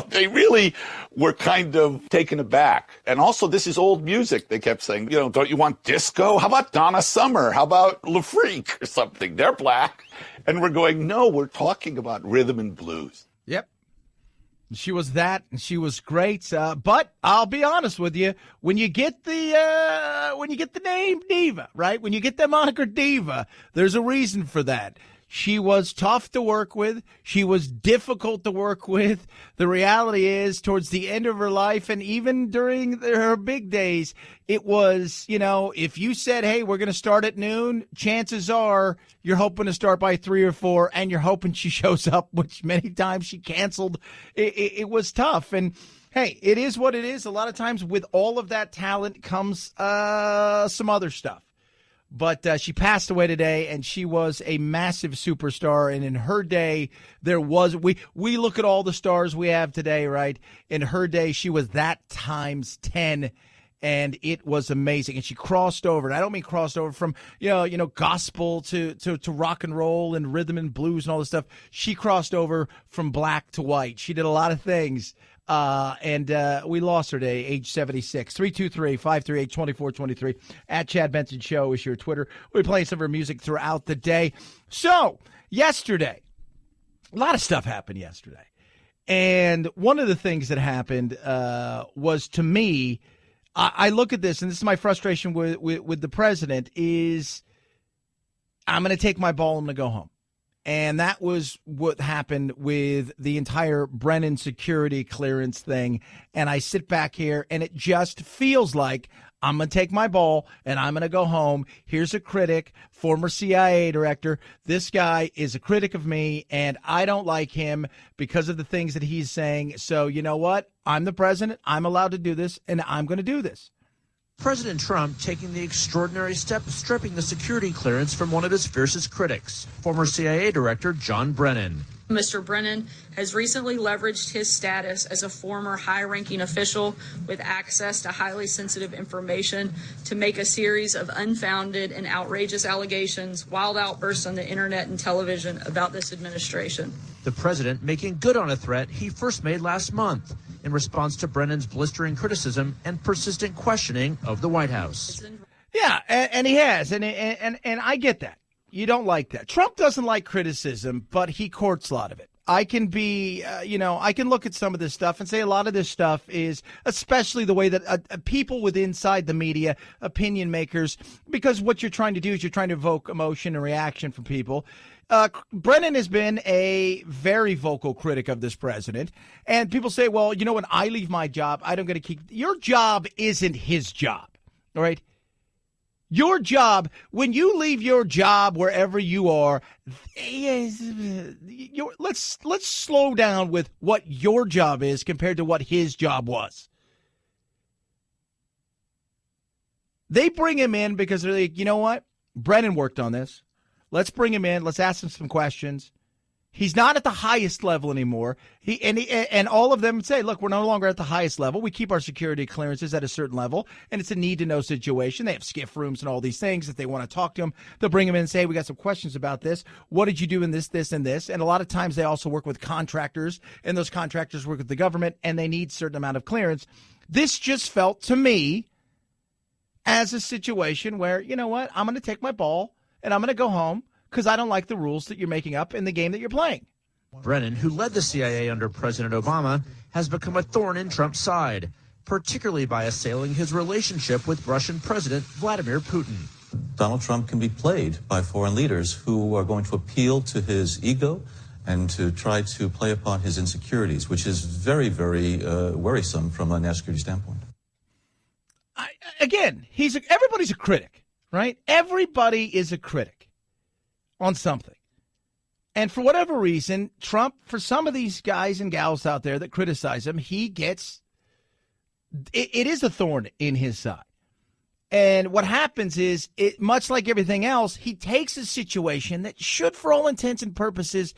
Q: They really were kind of taken aback. And also, this is old music, they kept saying. Don't you want disco? How about Donna Summer? How about Le Freak or something? They're black. And we're going, no, we're talking about rhythm and blues.
A: Yep. She was that, and she was great. But I'll be honest with you, when you get the name Diva, right? When you get the moniker Diva, there's a reason for that. She was tough to work with. She was difficult to work with. The reality is, towards the end of her life and even during her big days, it was, if you said, hey, we're going to start at noon, chances are you're hoping to start by 3 or 4, and you're hoping she shows up, which many times she canceled. It was tough. And, hey, it is what it is. A lot of times with all of that talent comes some other stuff. But she passed away today, and she was a massive superstar. And in her day, there was we look at all the stars we have today, right? In her day, she was that times 10, and it was amazing. And she crossed over. And I don't mean crossed over from gospel to rock and roll and rhythm and blues and all this stuff. She crossed over from black to white. She did a lot of things. And we lost her today, age 76. 323-538-2423. At Chad Benson Show is your Twitter. We're playing some of her music throughout the day. So, yesterday, a lot of stuff happened yesterday. And one of the things that happened was, to me, I look at this, and this is my frustration with the president, is I'm going to take my ball and I'm going to go home. And that was what happened with the entire Brennen security clearance thing. And I sit back here, and it just feels like I'm going to take my ball and I'm going to go home. Here's a critic, former CIA director. This guy is a critic of me, and I don't like him because of the things that he's saying. So you know what? I'm the president. I'm allowed to do this, and I'm going to do this.
G: President Trump taking the extraordinary step of stripping the security clearance from one of his fiercest critics, former CIA Director John Brennan.
H: Mr. Brennen has recently leveraged his status as a former high-ranking official with access to highly sensitive information to make a series of unfounded and outrageous allegations, wild outbursts on the internet and television about this administration.
G: The president making good on a threat he first made last month in response to Brennan's blistering criticism and persistent questioning of the White House.
A: Yeah, and he has, and I get that. You don't like that. Trump doesn't like criticism, but he courts a lot of it. I can be, I can look at some of this stuff and say a lot of this stuff is, especially the way that people with inside the media, opinion makers, because what you're trying to do is you're trying to evoke emotion and reaction from people. Brennen has been a very vocal critic of this president. And people say, well, when I leave my job, I don't get to keep. Your job isn't his job. All right. Your job, when you leave your job wherever you are, let's slow down with what your job is compared to what his job was. They bring him in because they're like, you know what? Brennen worked on this. Let's bring him in. Let's ask him some questions. He's not at the highest level anymore. And all of them say, look, we're no longer at the highest level. We keep our security clearances at a certain level, and it's a need-to-know situation. They have skiff rooms and all these things. If they want to talk to him, they'll bring him in and say, we got some questions about this. What did you do in this, this, and this? And a lot of times they also work with contractors, and those contractors work with the government, and they need a certain amount of clearance. This just felt to me as a situation where, you know what, I'm going to take my ball, and I'm going to go home, because I don't like the rules that you're making up in the game that you're playing.
G: Brennen, who led the CIA under President Obama, has become a thorn in Trump's side, particularly by assailing his relationship with Russian President Vladimir Putin.
R: Donald Trump can be played by foreign leaders who are going to appeal to his ego and to try to play upon his insecurities, which is very, very worrisome from a national security standpoint.
A: Everybody's a critic, right? Everybody is a critic on something. And for whatever reason, Trump, for some of these guys and gals out there that criticize him, he gets it is a thorn in his side. And what happens is, much like everything else, he takes a situation that should, for all intents and purposes,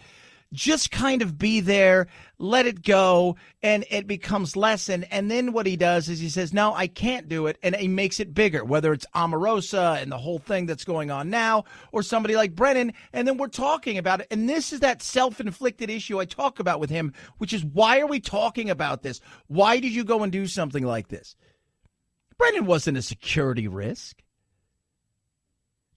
A: just kind of be there, let it go, and it becomes lesson. And then what he does is he says, no, I can't do it, and he makes it bigger, whether it's Omarosa and the whole thing that's going on now, or somebody like Brennen, and then we're talking about it. And this is that self-inflicted issue I talk about with him, which is, why are we talking about this? Why did you go and do something like this? Brennen wasn't a security risk.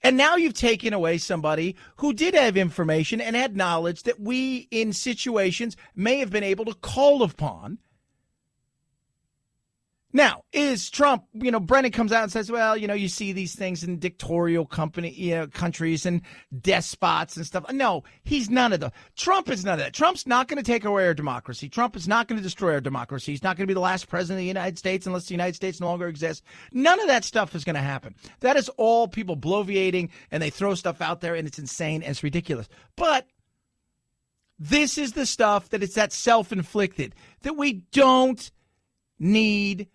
A: And now you've taken away somebody who did have information and had knowledge that we, in situations, may have been able to call upon. Now, is Trump, Brennen comes out and says, well, you see these things in dictatorial countries and despots and stuff. No, he's none of them. Trump is none of that. Trump's not going to take away our democracy. Trump is not going to destroy our democracy. He's not going to be the last president of the United States unless the United States no longer exists. None of that stuff is going to happen. That is all people bloviating, and they throw stuff out there, and it's insane and it's ridiculous. But this is the stuff that it's that self-inflicted that we don't need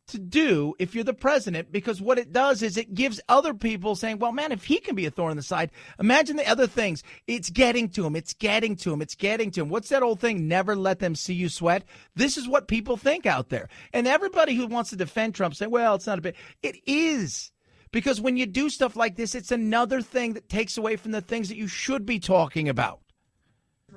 A: to do if you're the president, because what it does is it gives other people saying, well, man, if he can be a thorn in the side, imagine the other things. It's getting to him. It's getting to him. It's getting to him. What's that old thing? Never let them see you sweat. This is what people think out there. And everybody who wants to defend Trump say, well, it's not a bit. It is. Because when you do stuff like this, it's another thing that takes away from the things that you should be talking about.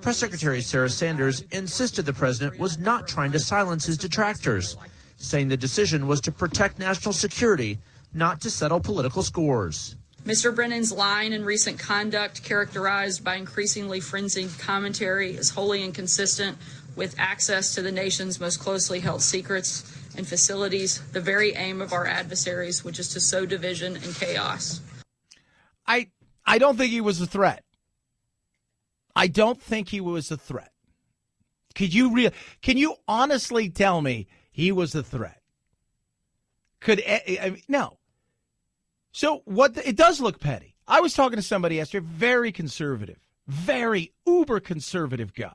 G: Press Secretary Sarah Sanders insisted the president was not trying to silence his detractors, saying the decision was to protect national security, not to settle political scores.
H: Mr. Brennan's line and recent conduct, characterized by increasingly frenzied commentary, is wholly inconsistent with access to the nation's most closely held secrets and facilities, the very aim of our adversaries, which is to sow division and chaos.
A: I don't think he was a threat. I don't think he was a threat. Can you honestly tell me he was a threat? No. So it does look petty. I was talking to somebody yesterday, very conservative, very uber conservative guy,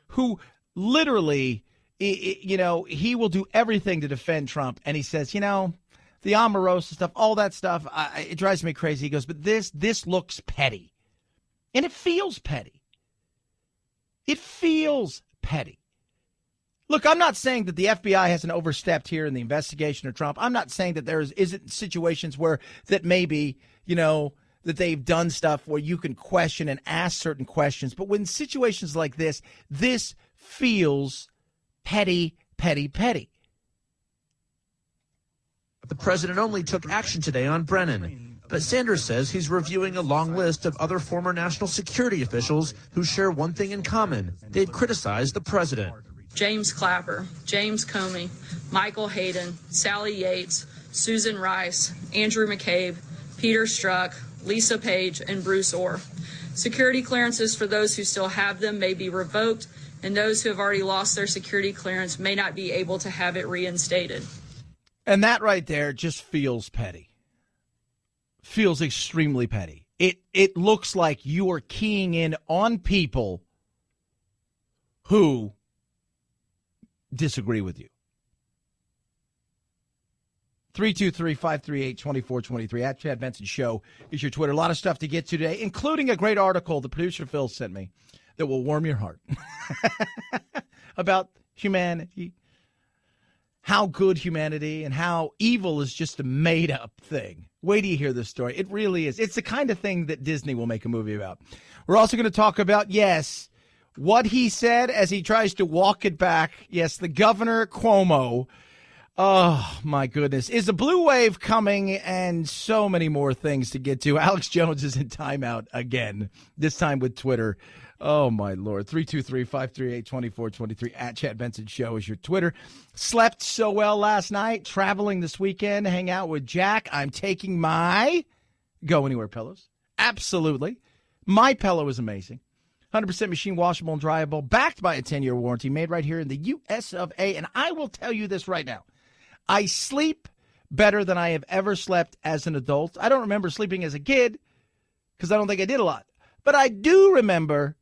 A: who literally, he will do everything to defend Trump. And he says, the Omarosa stuff, all that stuff, it drives me crazy. He goes, but this looks petty. And it feels petty. It feels petty. Look, I'm not saying that the FBI hasn't overstepped here in the investigation of Trump. I'm not saying that there isn't situations where that maybe, that they've done stuff where you can question and ask certain questions. But when situations like this feels petty, petty, petty.
G: The president only took action today on Brennen. But Sanders says he's reviewing a long list of other former national security officials who share one thing in common. They'd criticized the president.
H: James Clapper, James Comey, Michael Hayden, Sally Yates, Susan Rice, Andrew McCabe, Peter Strzok, Lisa Page, and Bruce Orr. Security clearances for those who still have them may be revoked, and those who have already lost their security clearance may not be able to have it reinstated.
A: And that right there just feels petty. Feels extremely petty. It looks like you are keying in on people who disagree with you. 323-538-2423 at Chad Benson Show is your Twitter. A lot of stuff to get to today, including a great article the producer Phil sent me that will warm your heart about humanity, how good humanity and how evil is just a made-up thing. Wait till you hear this story. It really is. It's the kind of thing that Disney will make a movie about. We're also going to talk about, yes, what he said as he tries to walk it back. Yes, the governor, Cuomo. Oh, my goodness. Is a blue wave coming? And so many more things to get to. Alex Jones is in timeout again, this time with Twitter. Oh, my Lord. 323-538-2423 at Chad Benson Show is your Twitter. Slept so well last night, traveling this weekend, hang out with Jack. I'm taking my Go Anywhere pillows. Absolutely. My pillow is amazing. 100% machine washable and dryable, backed by a 10-year warranty, made right here in the U.S. of A. And I will tell you this right now. I sleep better than I have ever slept as an adult. I don't remember sleeping as a kid because I don't think I did a lot. But I do remember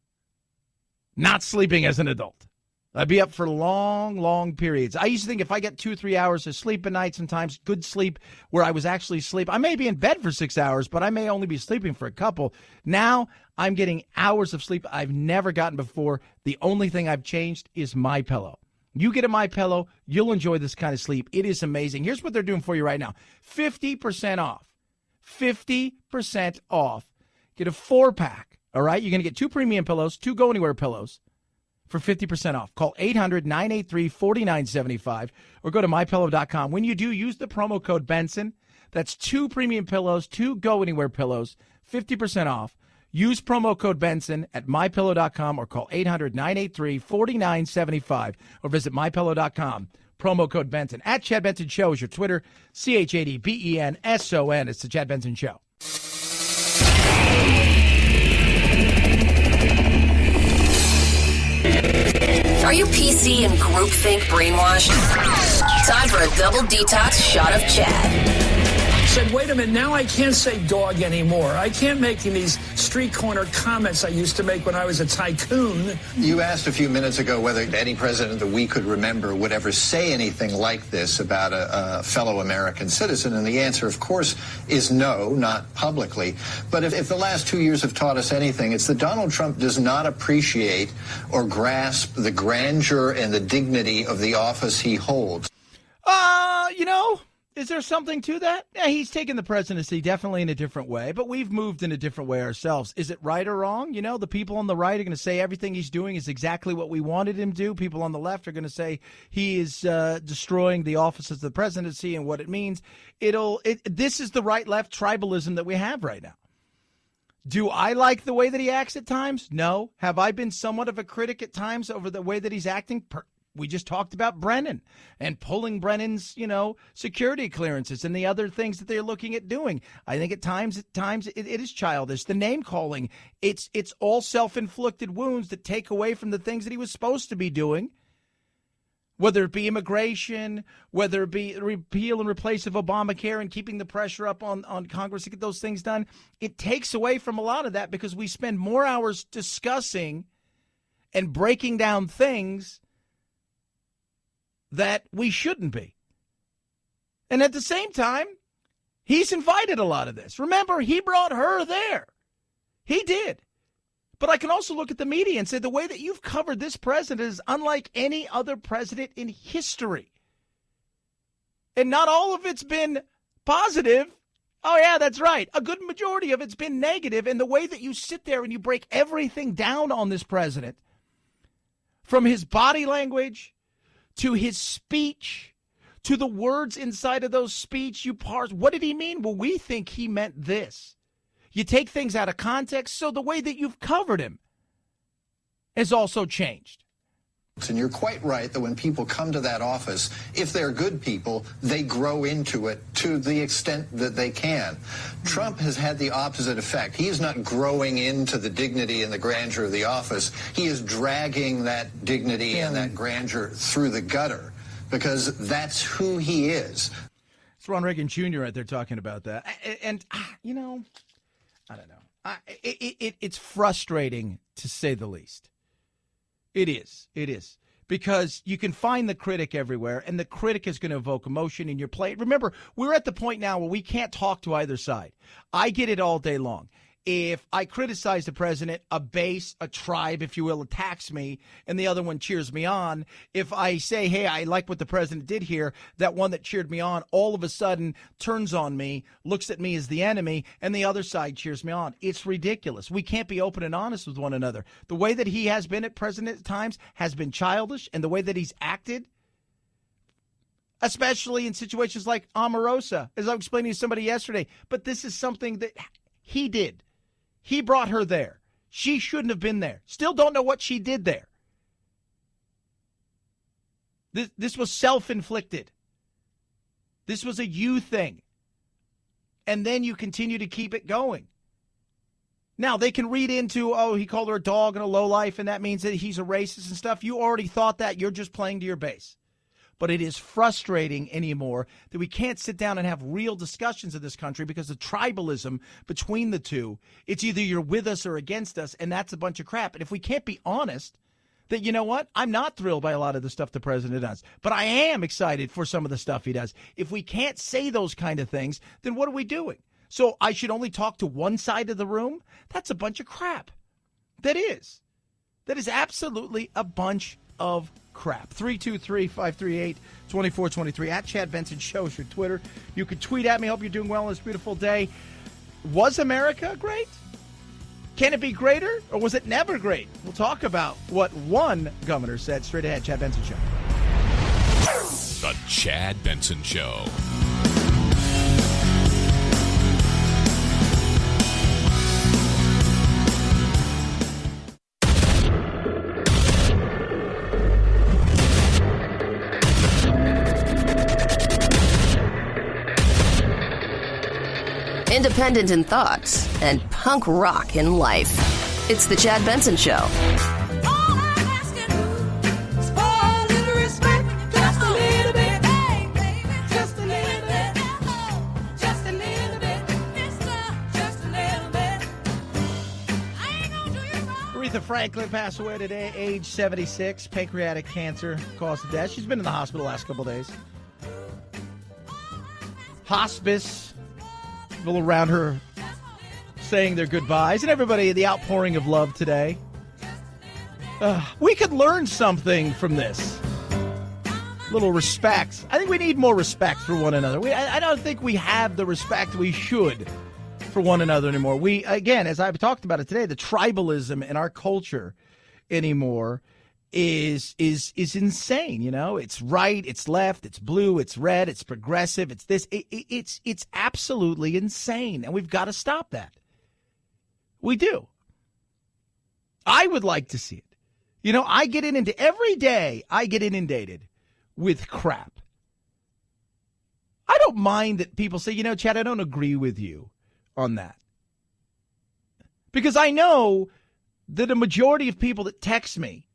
A: not sleeping as an adult. I'd be up for long, long periods. I used to think if I get 2-3 hours of sleep a night, sometimes good sleep where I was actually asleep, I may be in bed for 6 hours, but I may only be sleeping for a couple. Now I'm getting hours of sleep I've never gotten before. The only thing I've changed is MyPillow. You get a MyPillow, you'll enjoy this kind of sleep. It is amazing. Here's what they're doing for you right now. 50% off. 50% off. Get a 4-pack, all right? You're going to get 2 premium pillows, 2 go-anywhere pillows for 50% off. Call 800-983-4975 or go to mypillow.com. When you do, use the promo code Benson. That's 2 premium pillows, 2 go-anywhere pillows, 50% off. Use promo code Benson at mypillow.com or call 800-983-4975 or visit mypillow.com. Promo code Benson. At Chad Benson Show is your Twitter. ChadBenson. It's the Chad Benson Show.
B: Are you PC and groupthink brainwashed? Time for a double detox shot of Chad.
S: Said, wait a minute, now I can't say dog anymore. I can't make these street corner comments I used to make when I was a tycoon.
T: You asked a few minutes ago whether any president that we could remember would ever say anything like this about a fellow American citizen, and the answer, of course, is no, not publicly. But if the last 2 years have taught us anything, it's that Donald Trump does not appreciate or grasp the grandeur and the dignity of the office he holds.
A: Is there something to that? Yeah, he's taken the presidency definitely in a different way, but we've moved in a different way ourselves. Is it right or wrong? The people on the right are going to say everything he's doing is exactly what we wanted him to do. People on the left are going to say he is destroying the office of the presidency and what it means. This is the right-left tribalism that we have right now. Do I like the way that he acts at times? No. Have I been somewhat of a critic at times over the way that he's acting? We just talked about Brennen and pulling Brennan's, security clearances and the other things that they're looking at doing. I think at times it is childish. The name calling, it's all self-inflicted wounds that take away from the things that he was supposed to be doing, whether it be immigration, whether it be repeal and replace of Obamacare and keeping the pressure up on Congress to get those things done. It takes away from a lot of that because we spend more hours discussing and breaking down things that we shouldn't be. And at the same time, he's invited a lot of this. Remember, he brought her there. He did. But I can also look at the media and say the way that you've covered this president is unlike any other president in history. And not all of it's been positive. Oh, yeah, that's right. A good majority of it's been negative. And the way that you sit there and you break everything down on this president, from his body language to his speech, to the words inside of those speech, you parse. What did he mean? Well, we think he meant this. You take things out of context, so the way that you've covered him has also changed.
T: And you're quite right that when people come to that office, if they're good people, they grow into it to the extent that they can. Trump has had the opposite effect. He is not growing into the dignity and the grandeur of the office. He is dragging that dignity and that grandeur through the gutter because that's who he is.
A: It's Ron Reagan Jr. right there talking about that. And I don't know. It's frustrating to say the least. It is. Because you can find the critic everywhere, and the critic is going to evoke emotion in your play. Remember, we're at the point now where we can't talk to either side. I get it all day long. If I criticize the president, a base, a tribe, if you will, attacks me, and the other one cheers me on. If I say, hey, I like what the president did here, that one that cheered me on all of a sudden turns on me, looks at me as the enemy, and the other side cheers me on. It's ridiculous. We can't be open and honest with one another. The way that he has been at president at times has been childish, and the way that he's acted, especially in situations like Omarosa, as I was explaining to somebody yesterday. But this is something that he did. He brought her there. She shouldn't have been there. Still don't know what she did there. This was self-inflicted. This was a you thing. And then you continue to keep it going. Now, they can read into, oh, he called her a dog and a lowlife, and that means that he's a racist and stuff. You already thought that. You're just playing to your base. But it is frustrating anymore that we can't sit down and have real discussions in this country because of tribalism between the two. It's either you're with us or against us, and that's a bunch of crap. And if we can't be honest, that, you know what, I'm not thrilled by a lot of the stuff the president does, but I am excited for some of the stuff he does. If we can't say those kind of things, then what are we doing? So I should only talk to one side of the room? That's a bunch of crap. That is absolutely a bunch of crap. 323-538-2423 at Chad Benson Show is your Twitter. You can tweet at me. Hope you're doing well on this beautiful day. Was America great? Can it be greater, or was it never great? We'll talk about what one governor said straight ahead. Chad Benson Show.
F: The Chad Benson Show.
B: Independent in thoughts and punk rock in life. It's the Chad Benson Show.
A: Aretha Franklin passed away today, age 76. Pancreatic cancer caused death. She's been in the hospital the last couple days. Hospice. People around her saying their goodbyes, and everybody, the outpouring of love today. We could learn something from this. Little respect. I think we need more respect for one another. I don't think we have the respect we should for one another anymore. We, again, as I've talked about it today, the tribalism in our culture anymore is insane. You know, it's right, it's left, it's blue, it's red, it's progressive, it's this. It's absolutely insane, and we've got to stop that. We do. I would like to see it. You know, every day I get inundated with crap. I don't mind that people say, you know, Chad, I don't agree with you on that. Because I know that a majority of people that text me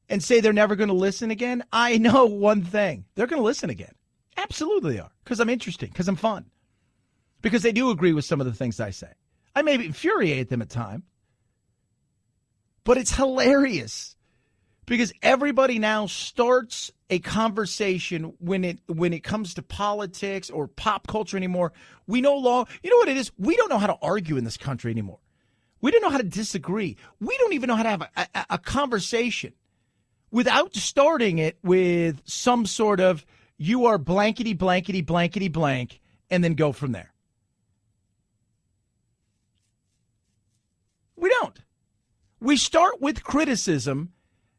A: and say they're never going to listen again, I know one thing. They're going to listen again. Absolutely they are. Because I'm interesting. Because I'm fun. Because they do agree with some of the things I say. I may infuriate them at times. But it's hilarious. Because everybody now starts a conversation when it comes to politics or pop culture anymore. We no longer, you know what it is? We don't know how to argue in this country anymore. We don't know how to disagree. We don't even know how to have a conversation without starting it with some sort of, you are blankety, blankety, blankety, blank, and then go from there. We don't. We start with criticism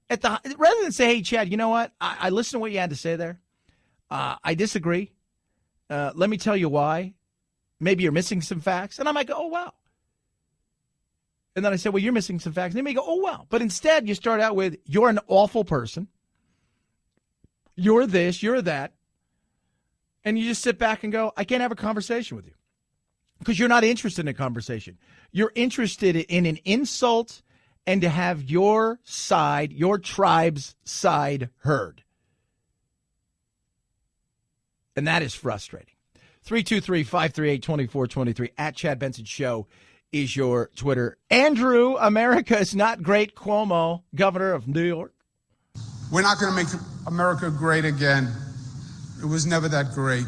A: rather than say, hey, Chad, you know what? I listened to what you had to say there. I disagree. Let me tell you why. Maybe you're missing some facts. And I might go, oh, wow. And then I say, well, you're missing some facts. And they may go, oh, wow. But instead, you start out with, you're an awful person. You're this, you're that. And you just sit back and go, I can't have a conversation with you. Because you're not interested in a conversation. You're interested in an insult and to have your side, your tribe's side heard. And that is frustrating. 323-538-2423 at Chad Benson Show is your Twitter. Andrew, America is not great. Cuomo, governor of New York.
C: We're not going to make America great again. It was never that great.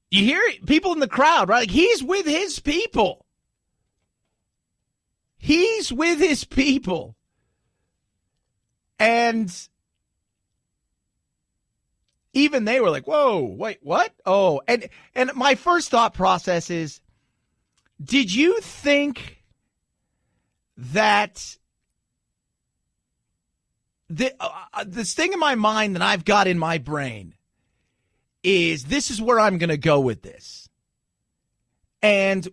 A: You hear people in the crowd, right? Like, he's with his people. He's with his people. And even they were like, whoa, wait, what? Oh, and my first thought process is, did you think that this thing in my mind that I've got in my brain is this is where I'm going to go with this. And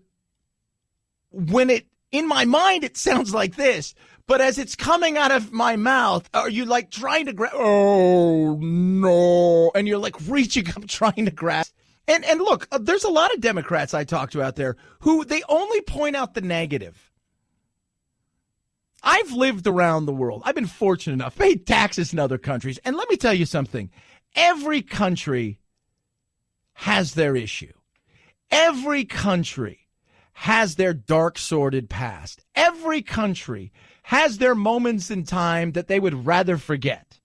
A: when in my mind, it sounds like this, but as it's coming out of my mouth, are you like trying to grab? Oh no. And you're like reaching up, trying to grasp. And look, there's a lot of Democrats I talk to out there who they only point out the negative. I've lived around the world. I've been fortunate enough, paid taxes in other countries. And let me tell you something. Every country has their issue. Every country has their dark, sordid past. Every country has their moments in time that they would rather forget.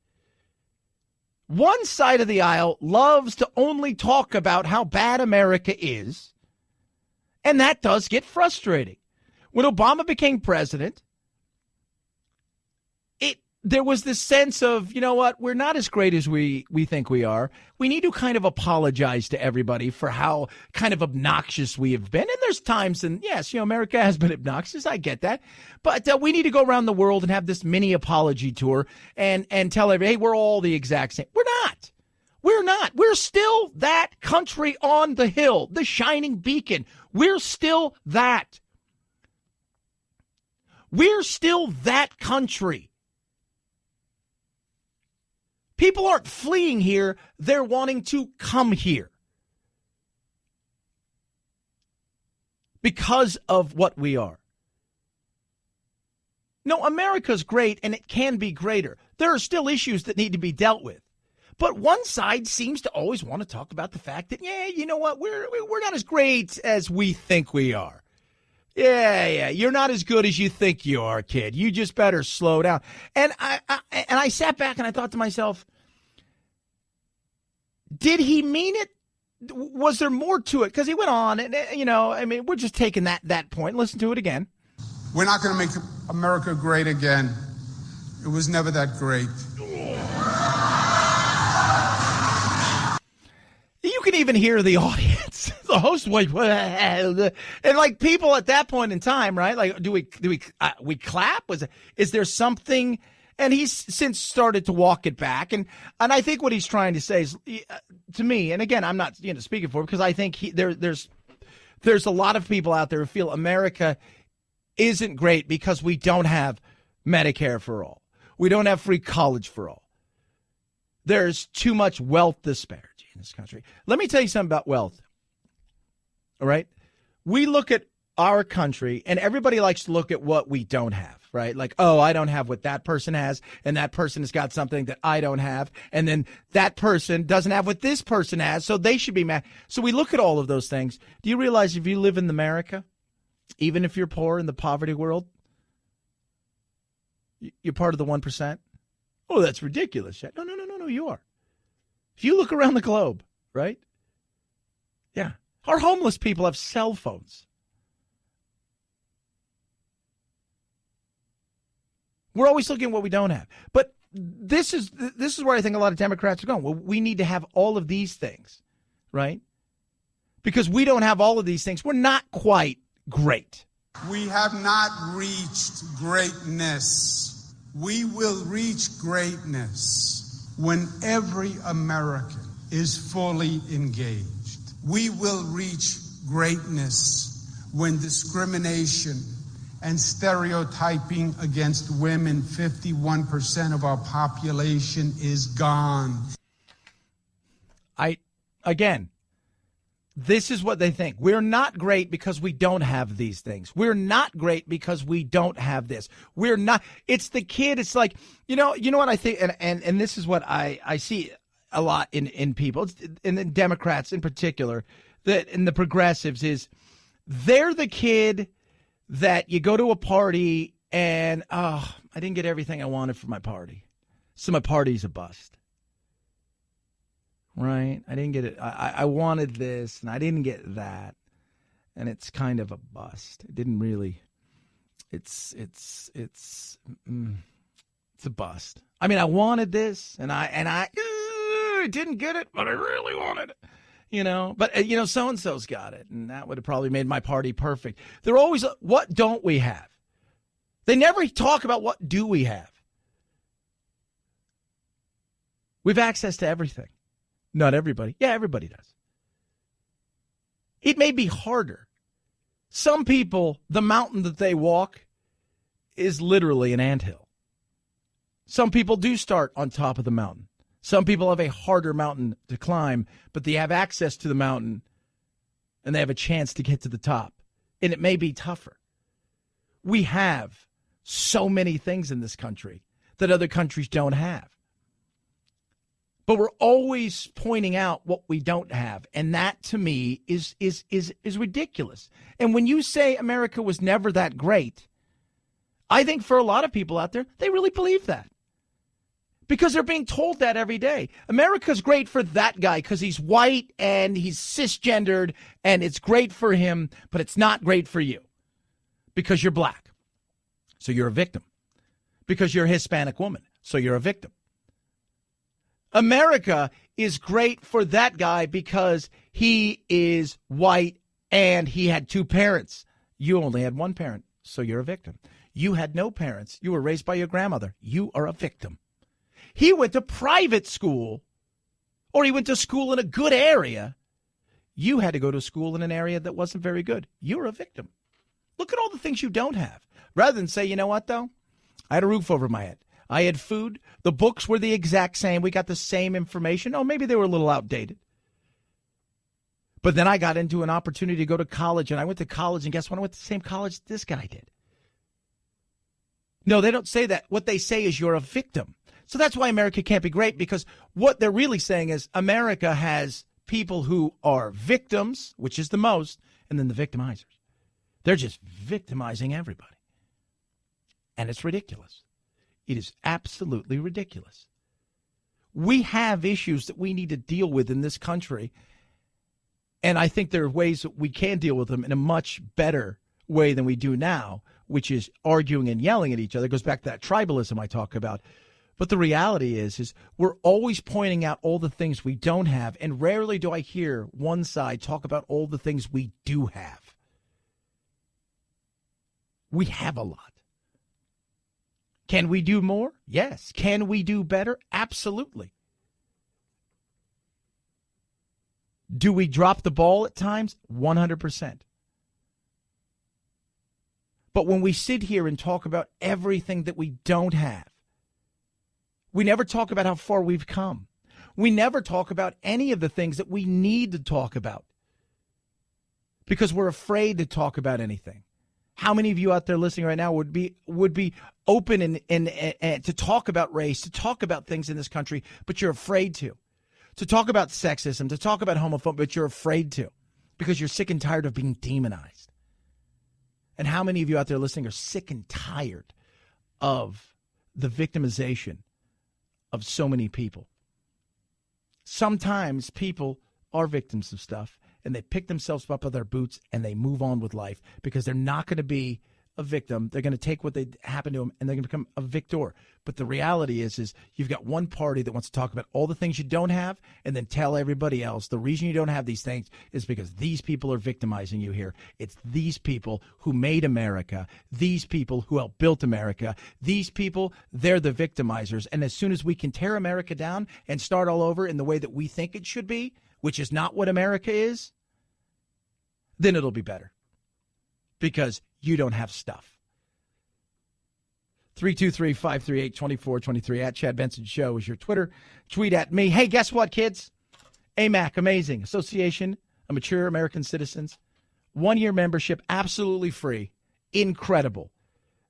A: One side of the aisle loves to only talk about how bad America is, and that does get frustrating. When Obama became president, there was this sense of, you know what, we're not as great as we think we are. We need to kind of apologize to everybody for how kind of obnoxious we have been. And there's times, and yes, America has been obnoxious. I get that. But we need to go around the world and have this mini apology tour and tell everybody, hey, we're all the exact same. We're not. We're not. We're still that country on the hill, the shining beacon. We're still that. We're still that country. People aren't fleeing here. They're wanting to come here because of what we are. No, America's great, and it can be greater. There are still issues that need to be dealt with. But one side seems to always want to talk about the fact that, yeah, you know what, we're not as great as we think we are. Yeah, you're not as good as you think you are, kid. You just better slow down. And I sat back and I thought to myself, did he mean it? Was there more to it? Because he went on, and we're just taking that point. Listen to it again.
C: We're not going to make America great again. It was never that great.
A: You can even hear the audience, the host, and like people at that point in time, right? Like, do we clap? Is there something? And he's since started to walk it back, and I think what he's trying to say is, to me, and again, I'm not speaking for him, because I think there's a lot of people out there who feel America isn't great because we don't have Medicare for all, we don't have free college for all. There's too much wealth disparity in this country. Let me tell you something about wealth. All right, we look at our country, and everybody likes to look at what we don't have. Right? Like, oh, I don't have what that person has, and that person has got something that I don't have, and then that person doesn't have what this person has, so they should be mad. So we look at all of those things. Do you realize if you live in America, even if you're poor in the poverty world, you're part of the 1%? Oh, that's ridiculous. No, you are. If you look around the globe, right? Yeah. Our homeless people have cell phones. We're always looking at what we don't have. But this is where I think a lot of Democrats are going. Well, we need to have all of these things, right? Because we don't have all of these things. We're not quite great.
C: We have not reached greatness. We will reach greatness when every American is fully engaged. We will reach greatness when discrimination and stereotyping against women, 51% of our population, is gone.
A: Again, this is what they think. We're not great because we don't have these things. We're not great because we don't have this. We're not. It's the kid. It's like, you know what I think, and this is what I see a lot in people, in the Democrats in particular, that in the progressives, is they're the kid that you go to a party and, I didn't get everything I wanted for my party, so my party's a bust. Right? I didn't get it. I wanted this, and I didn't get that, and it's kind of a bust. It didn't really. It's a bust. I mean, I wanted this, and I didn't get it, but I really wanted it. But so-and-so's got it, and that would have probably made my party perfect. They're always, what don't we have? They never talk about what do we have. We have access to everything. Not everybody. Yeah, everybody does. It may be harder. Some people, the mountain that they walk is literally an anthill. Some people do start on top of the mountain. Some people have a harder mountain to climb, but they have access to the mountain and they have a chance to get to the top. And it may be tougher. We have so many things in this country that other countries don't have. But we're always pointing out what we don't have. And that, to me, is ridiculous. And when you say America was never that great, I think for a lot of people out there, they really believe that. Because they're being told that every day. America's great for that guy because he's white and he's cisgendered, and it's great for him, but it's not great for you because you're black. So you're a victim. Because you're a Hispanic woman. So you're a victim. America is great for that guy because he is white and he had two parents. You only had one parent, so you're a victim. You had no parents. You were raised by your grandmother. You are a victim. He went to private school, or he went to school in a good area. You had to go to school in an area that wasn't very good. You're a victim. Look at all the things you don't have. Rather than say, you know what, though? I had a roof over my head. I had food. The books were the exact same. We got the same information. Oh, maybe they were a little outdated. But then I got into an opportunity to go to college, and I went to college, and guess what? I went to the same college this guy did. No, they don't say that. What they say is you're a victim. So that's why America can't be great, because what they're really saying is America has people who are victims, which is the most, and then the victimizers. They're just victimizing everybody. And it's ridiculous. It is absolutely ridiculous. We have issues that we need to deal with in this country, and I think there are ways that we can deal with them in a much better way than we do now, which is arguing and yelling at each other. It goes back to that tribalism I talk about. But the reality is we're always pointing out all the things we don't have, and rarely do I hear one side talk about all the things we do have. We have a lot. Can we do more? Yes. Can we do better? Absolutely. Do we drop the ball at times? 100%. But when we sit here and talk about everything that we don't have, we never talk about how far we've come. We never talk about any of the things that we need to talk about because we're afraid to talk about anything. How many of you out there listening right now would be open and to talk about race, to talk about things in this country, but you're afraid to talk about sexism, to talk about homophobia, but you're afraid to because you're sick and tired of being demonized? And how many of you out there listening are sick and tired of the victimization of so many people? Sometimes people are victims of stuff, and they pick themselves up by their boots and they move on with life because they're not going to be a victim. They're going to take what they happen to them and they're going to become a victor. But the reality is you've got one party that wants to talk about all the things you don't have and then tell everybody else the reason you don't have these things is because these people are victimizing you here. It's these people who made America, these people who helped build America, these people, they're the victimizers. And as soon as we can tear America down and start all over in the way that we think it should be, which is not what America is, then it'll be better because you don't have stuff. 323-538-2423 at Chad Benson Show is your Twitter. Tweet at me. Hey, guess what, kids? AMAC, amazing. Association of Mature American Citizens. 1-year membership, absolutely free. Incredible.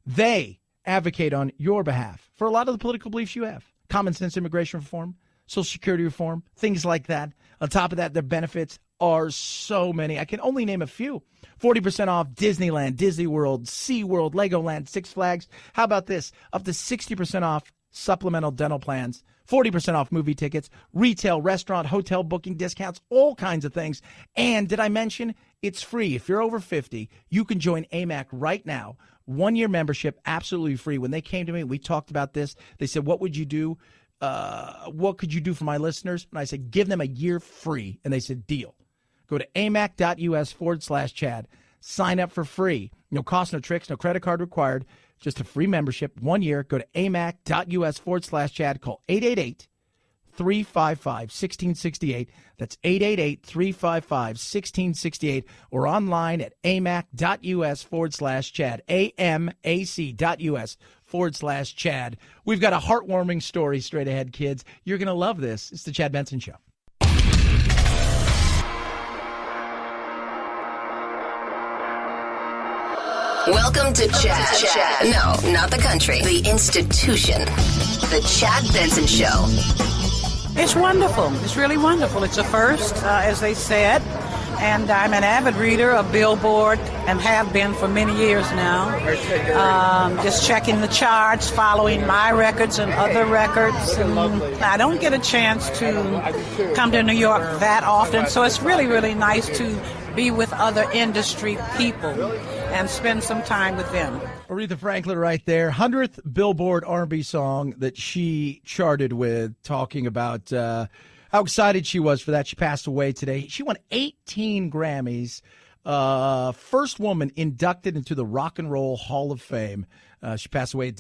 A: They advocate on your behalf for a lot of the political beliefs you have. Common sense immigration reform, Social Security reform, things like that. On top of that, their benefits are so many. I can only name a few. 40% off Disneyland, Disney World, SeaWorld, Legoland, Six Flags. How about this? Up to 60% off supplemental dental plans, 40% off movie tickets, retail, restaurant, hotel booking discounts, all kinds of things. And did I mention it's free? If you're over 50, you can join AMAC right now. 1-year membership, absolutely free. When they came to me, we talked about this. They said, what would you do? What could you do for my listeners? And I said, give them a year free. And they said, deal. Go to amac.us/Chad. Sign up for free. No cost, no tricks, no credit card required. Just a free membership, 1 year. Go to amac.us/Chad. Call 888-355-1668. That's 888-355-1668. Or online at amac.us/Chad. amac.us/Chad. We've got a heartwarming story straight ahead, kids. You're going to love this. It's the Chad Benson Show.
B: Welcome to Chad. No, not the country. The institution. The Chad Benson Show.
P: It's wonderful. It's really wonderful. It's a first, as they said. And I'm an avid reader of Billboard and have been for many years now. Just checking the charts, following my records and other records. And I don't get a chance to come to New York that often, so it's really, really nice to be with other industry people and spend some time with them.
A: Aretha Franklin right there, 100th Billboard R&B song that she charted with, talking about how excited she was for that. She passed away today. She won 18 Grammys. First woman inducted into the Rock and Roll Hall of Fame. She passed away at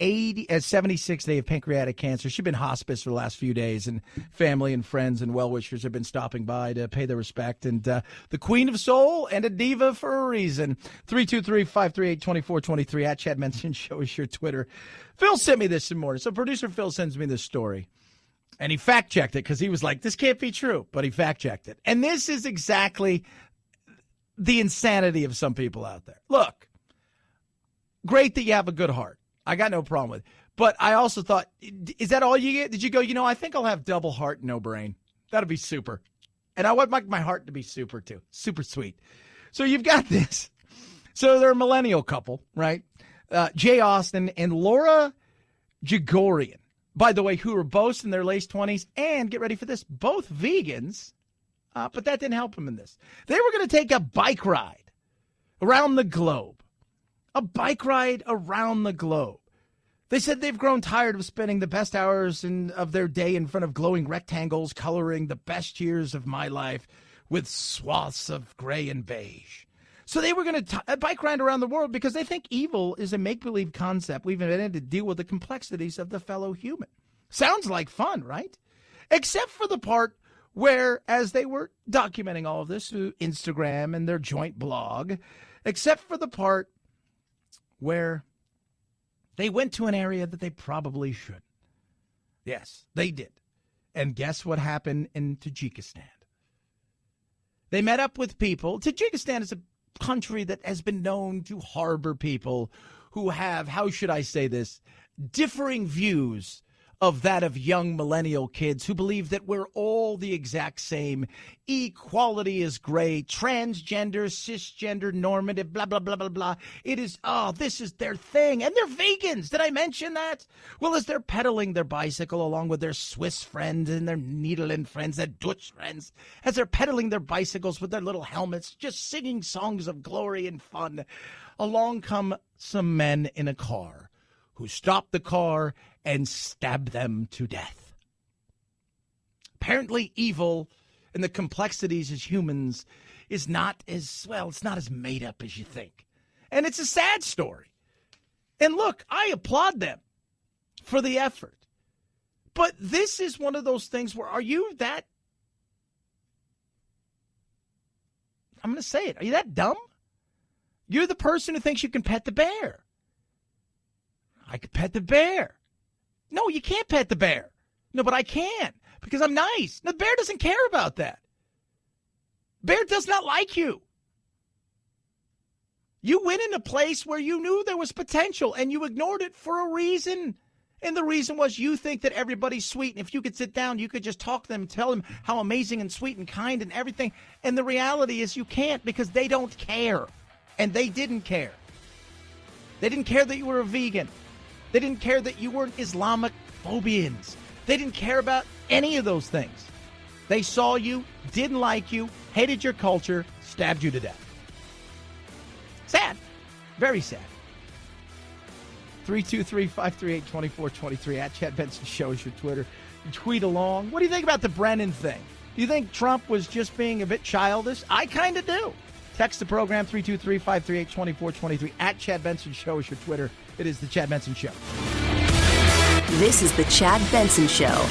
A: age 76 day of pancreatic cancer. She's been hospice for the last few days, and family and friends and well-wishers have been stopping by to pay their respect. And the Queen of Soul and a diva for a reason. 323-538-2423 at Chad Benson Show is your Twitter. Phil sent me this morning. So producer Phil sends me this story. And he fact-checked it because he was like, this can't be true. But he fact-checked it. And this is exactly the insanity of some people out there. Look, great that you have a good heart. I got no problem with it. But I also thought, is that all you get? Did you go, I think I'll have double heart, no brain. That'll be super. And I want my heart to be super, too. Super sweet. So you've got this. So they're a millennial couple, right? Jay Austen and Laura Jagorian. By the way, who are both in their late 20s, and get ready for this, both vegans, but that didn't help them in this. They were going to take a bike ride around the globe. A bike ride around the globe. They said they've grown tired of spending the best hours of their day in front of glowing rectangles, coloring the best years of my life with swaths of gray and beige. So they were going to bike ride around the world because they think evil is a make-believe concept we've invented to deal with the complexities of the fellow human. Sounds like fun, right? Except for the part where, as they were documenting all of this through Instagram and their joint blog, except for the part where they went to an area that they probably shouldn't. Yes, they did. And guess what happened in Tajikistan? They met up with people. Tajikistan is a country that has been known to harbor people who have, how should I say this, differing views of that of young millennial kids who believe that we're all the exact same. Equality is great. Transgender, cisgender, normative, blah, blah, blah, blah, blah. It is, this is their thing. And they're vegans. Did I mention that? Well, as they're pedaling their bicycle along with their Swiss friends and their Netherlands friends, their Dutch friends, as they're pedaling their bicycles with their little helmets, just singing songs of glory and fun, along come some men in a car who stop the car and stab them to death. Apparently evil and the complexities as humans is not as, well, it's not as made up as you think. And it's a sad story. And look, I applaud them for the effort. But this is one of those things where, are you that, I'm going to say it, are you that dumb? You're the person who thinks you can pet the bear. I could pet the bear. No, you can't pet the bear. No, but I can because I'm nice. The bear doesn't care about that. Bear does not like you. You went in a place where you knew there was potential and you ignored it for a reason. And the reason was you think that everybody's sweet. And if you could sit down, you could just talk to them, tell them how amazing and sweet and kind and everything. And the reality is you can't because they don't care. And they didn't care. They didn't care that you were a vegan. They didn't care that you weren't Islamic phobians. They didn't care about any of those things. They saw you, didn't like you, hated your culture, stabbed you to death. Sad. Very sad. 323-538-2423 at Chad Benson Show is your Twitter. You tweet along. What do you think about the Brennen thing? Do you think Trump was just being a bit childish? I kind of do. Text the program 323-538-2423 at Chad Benson Show is your Twitter. It is the Chad Benson Show.
B: This is the Chad Benson Show.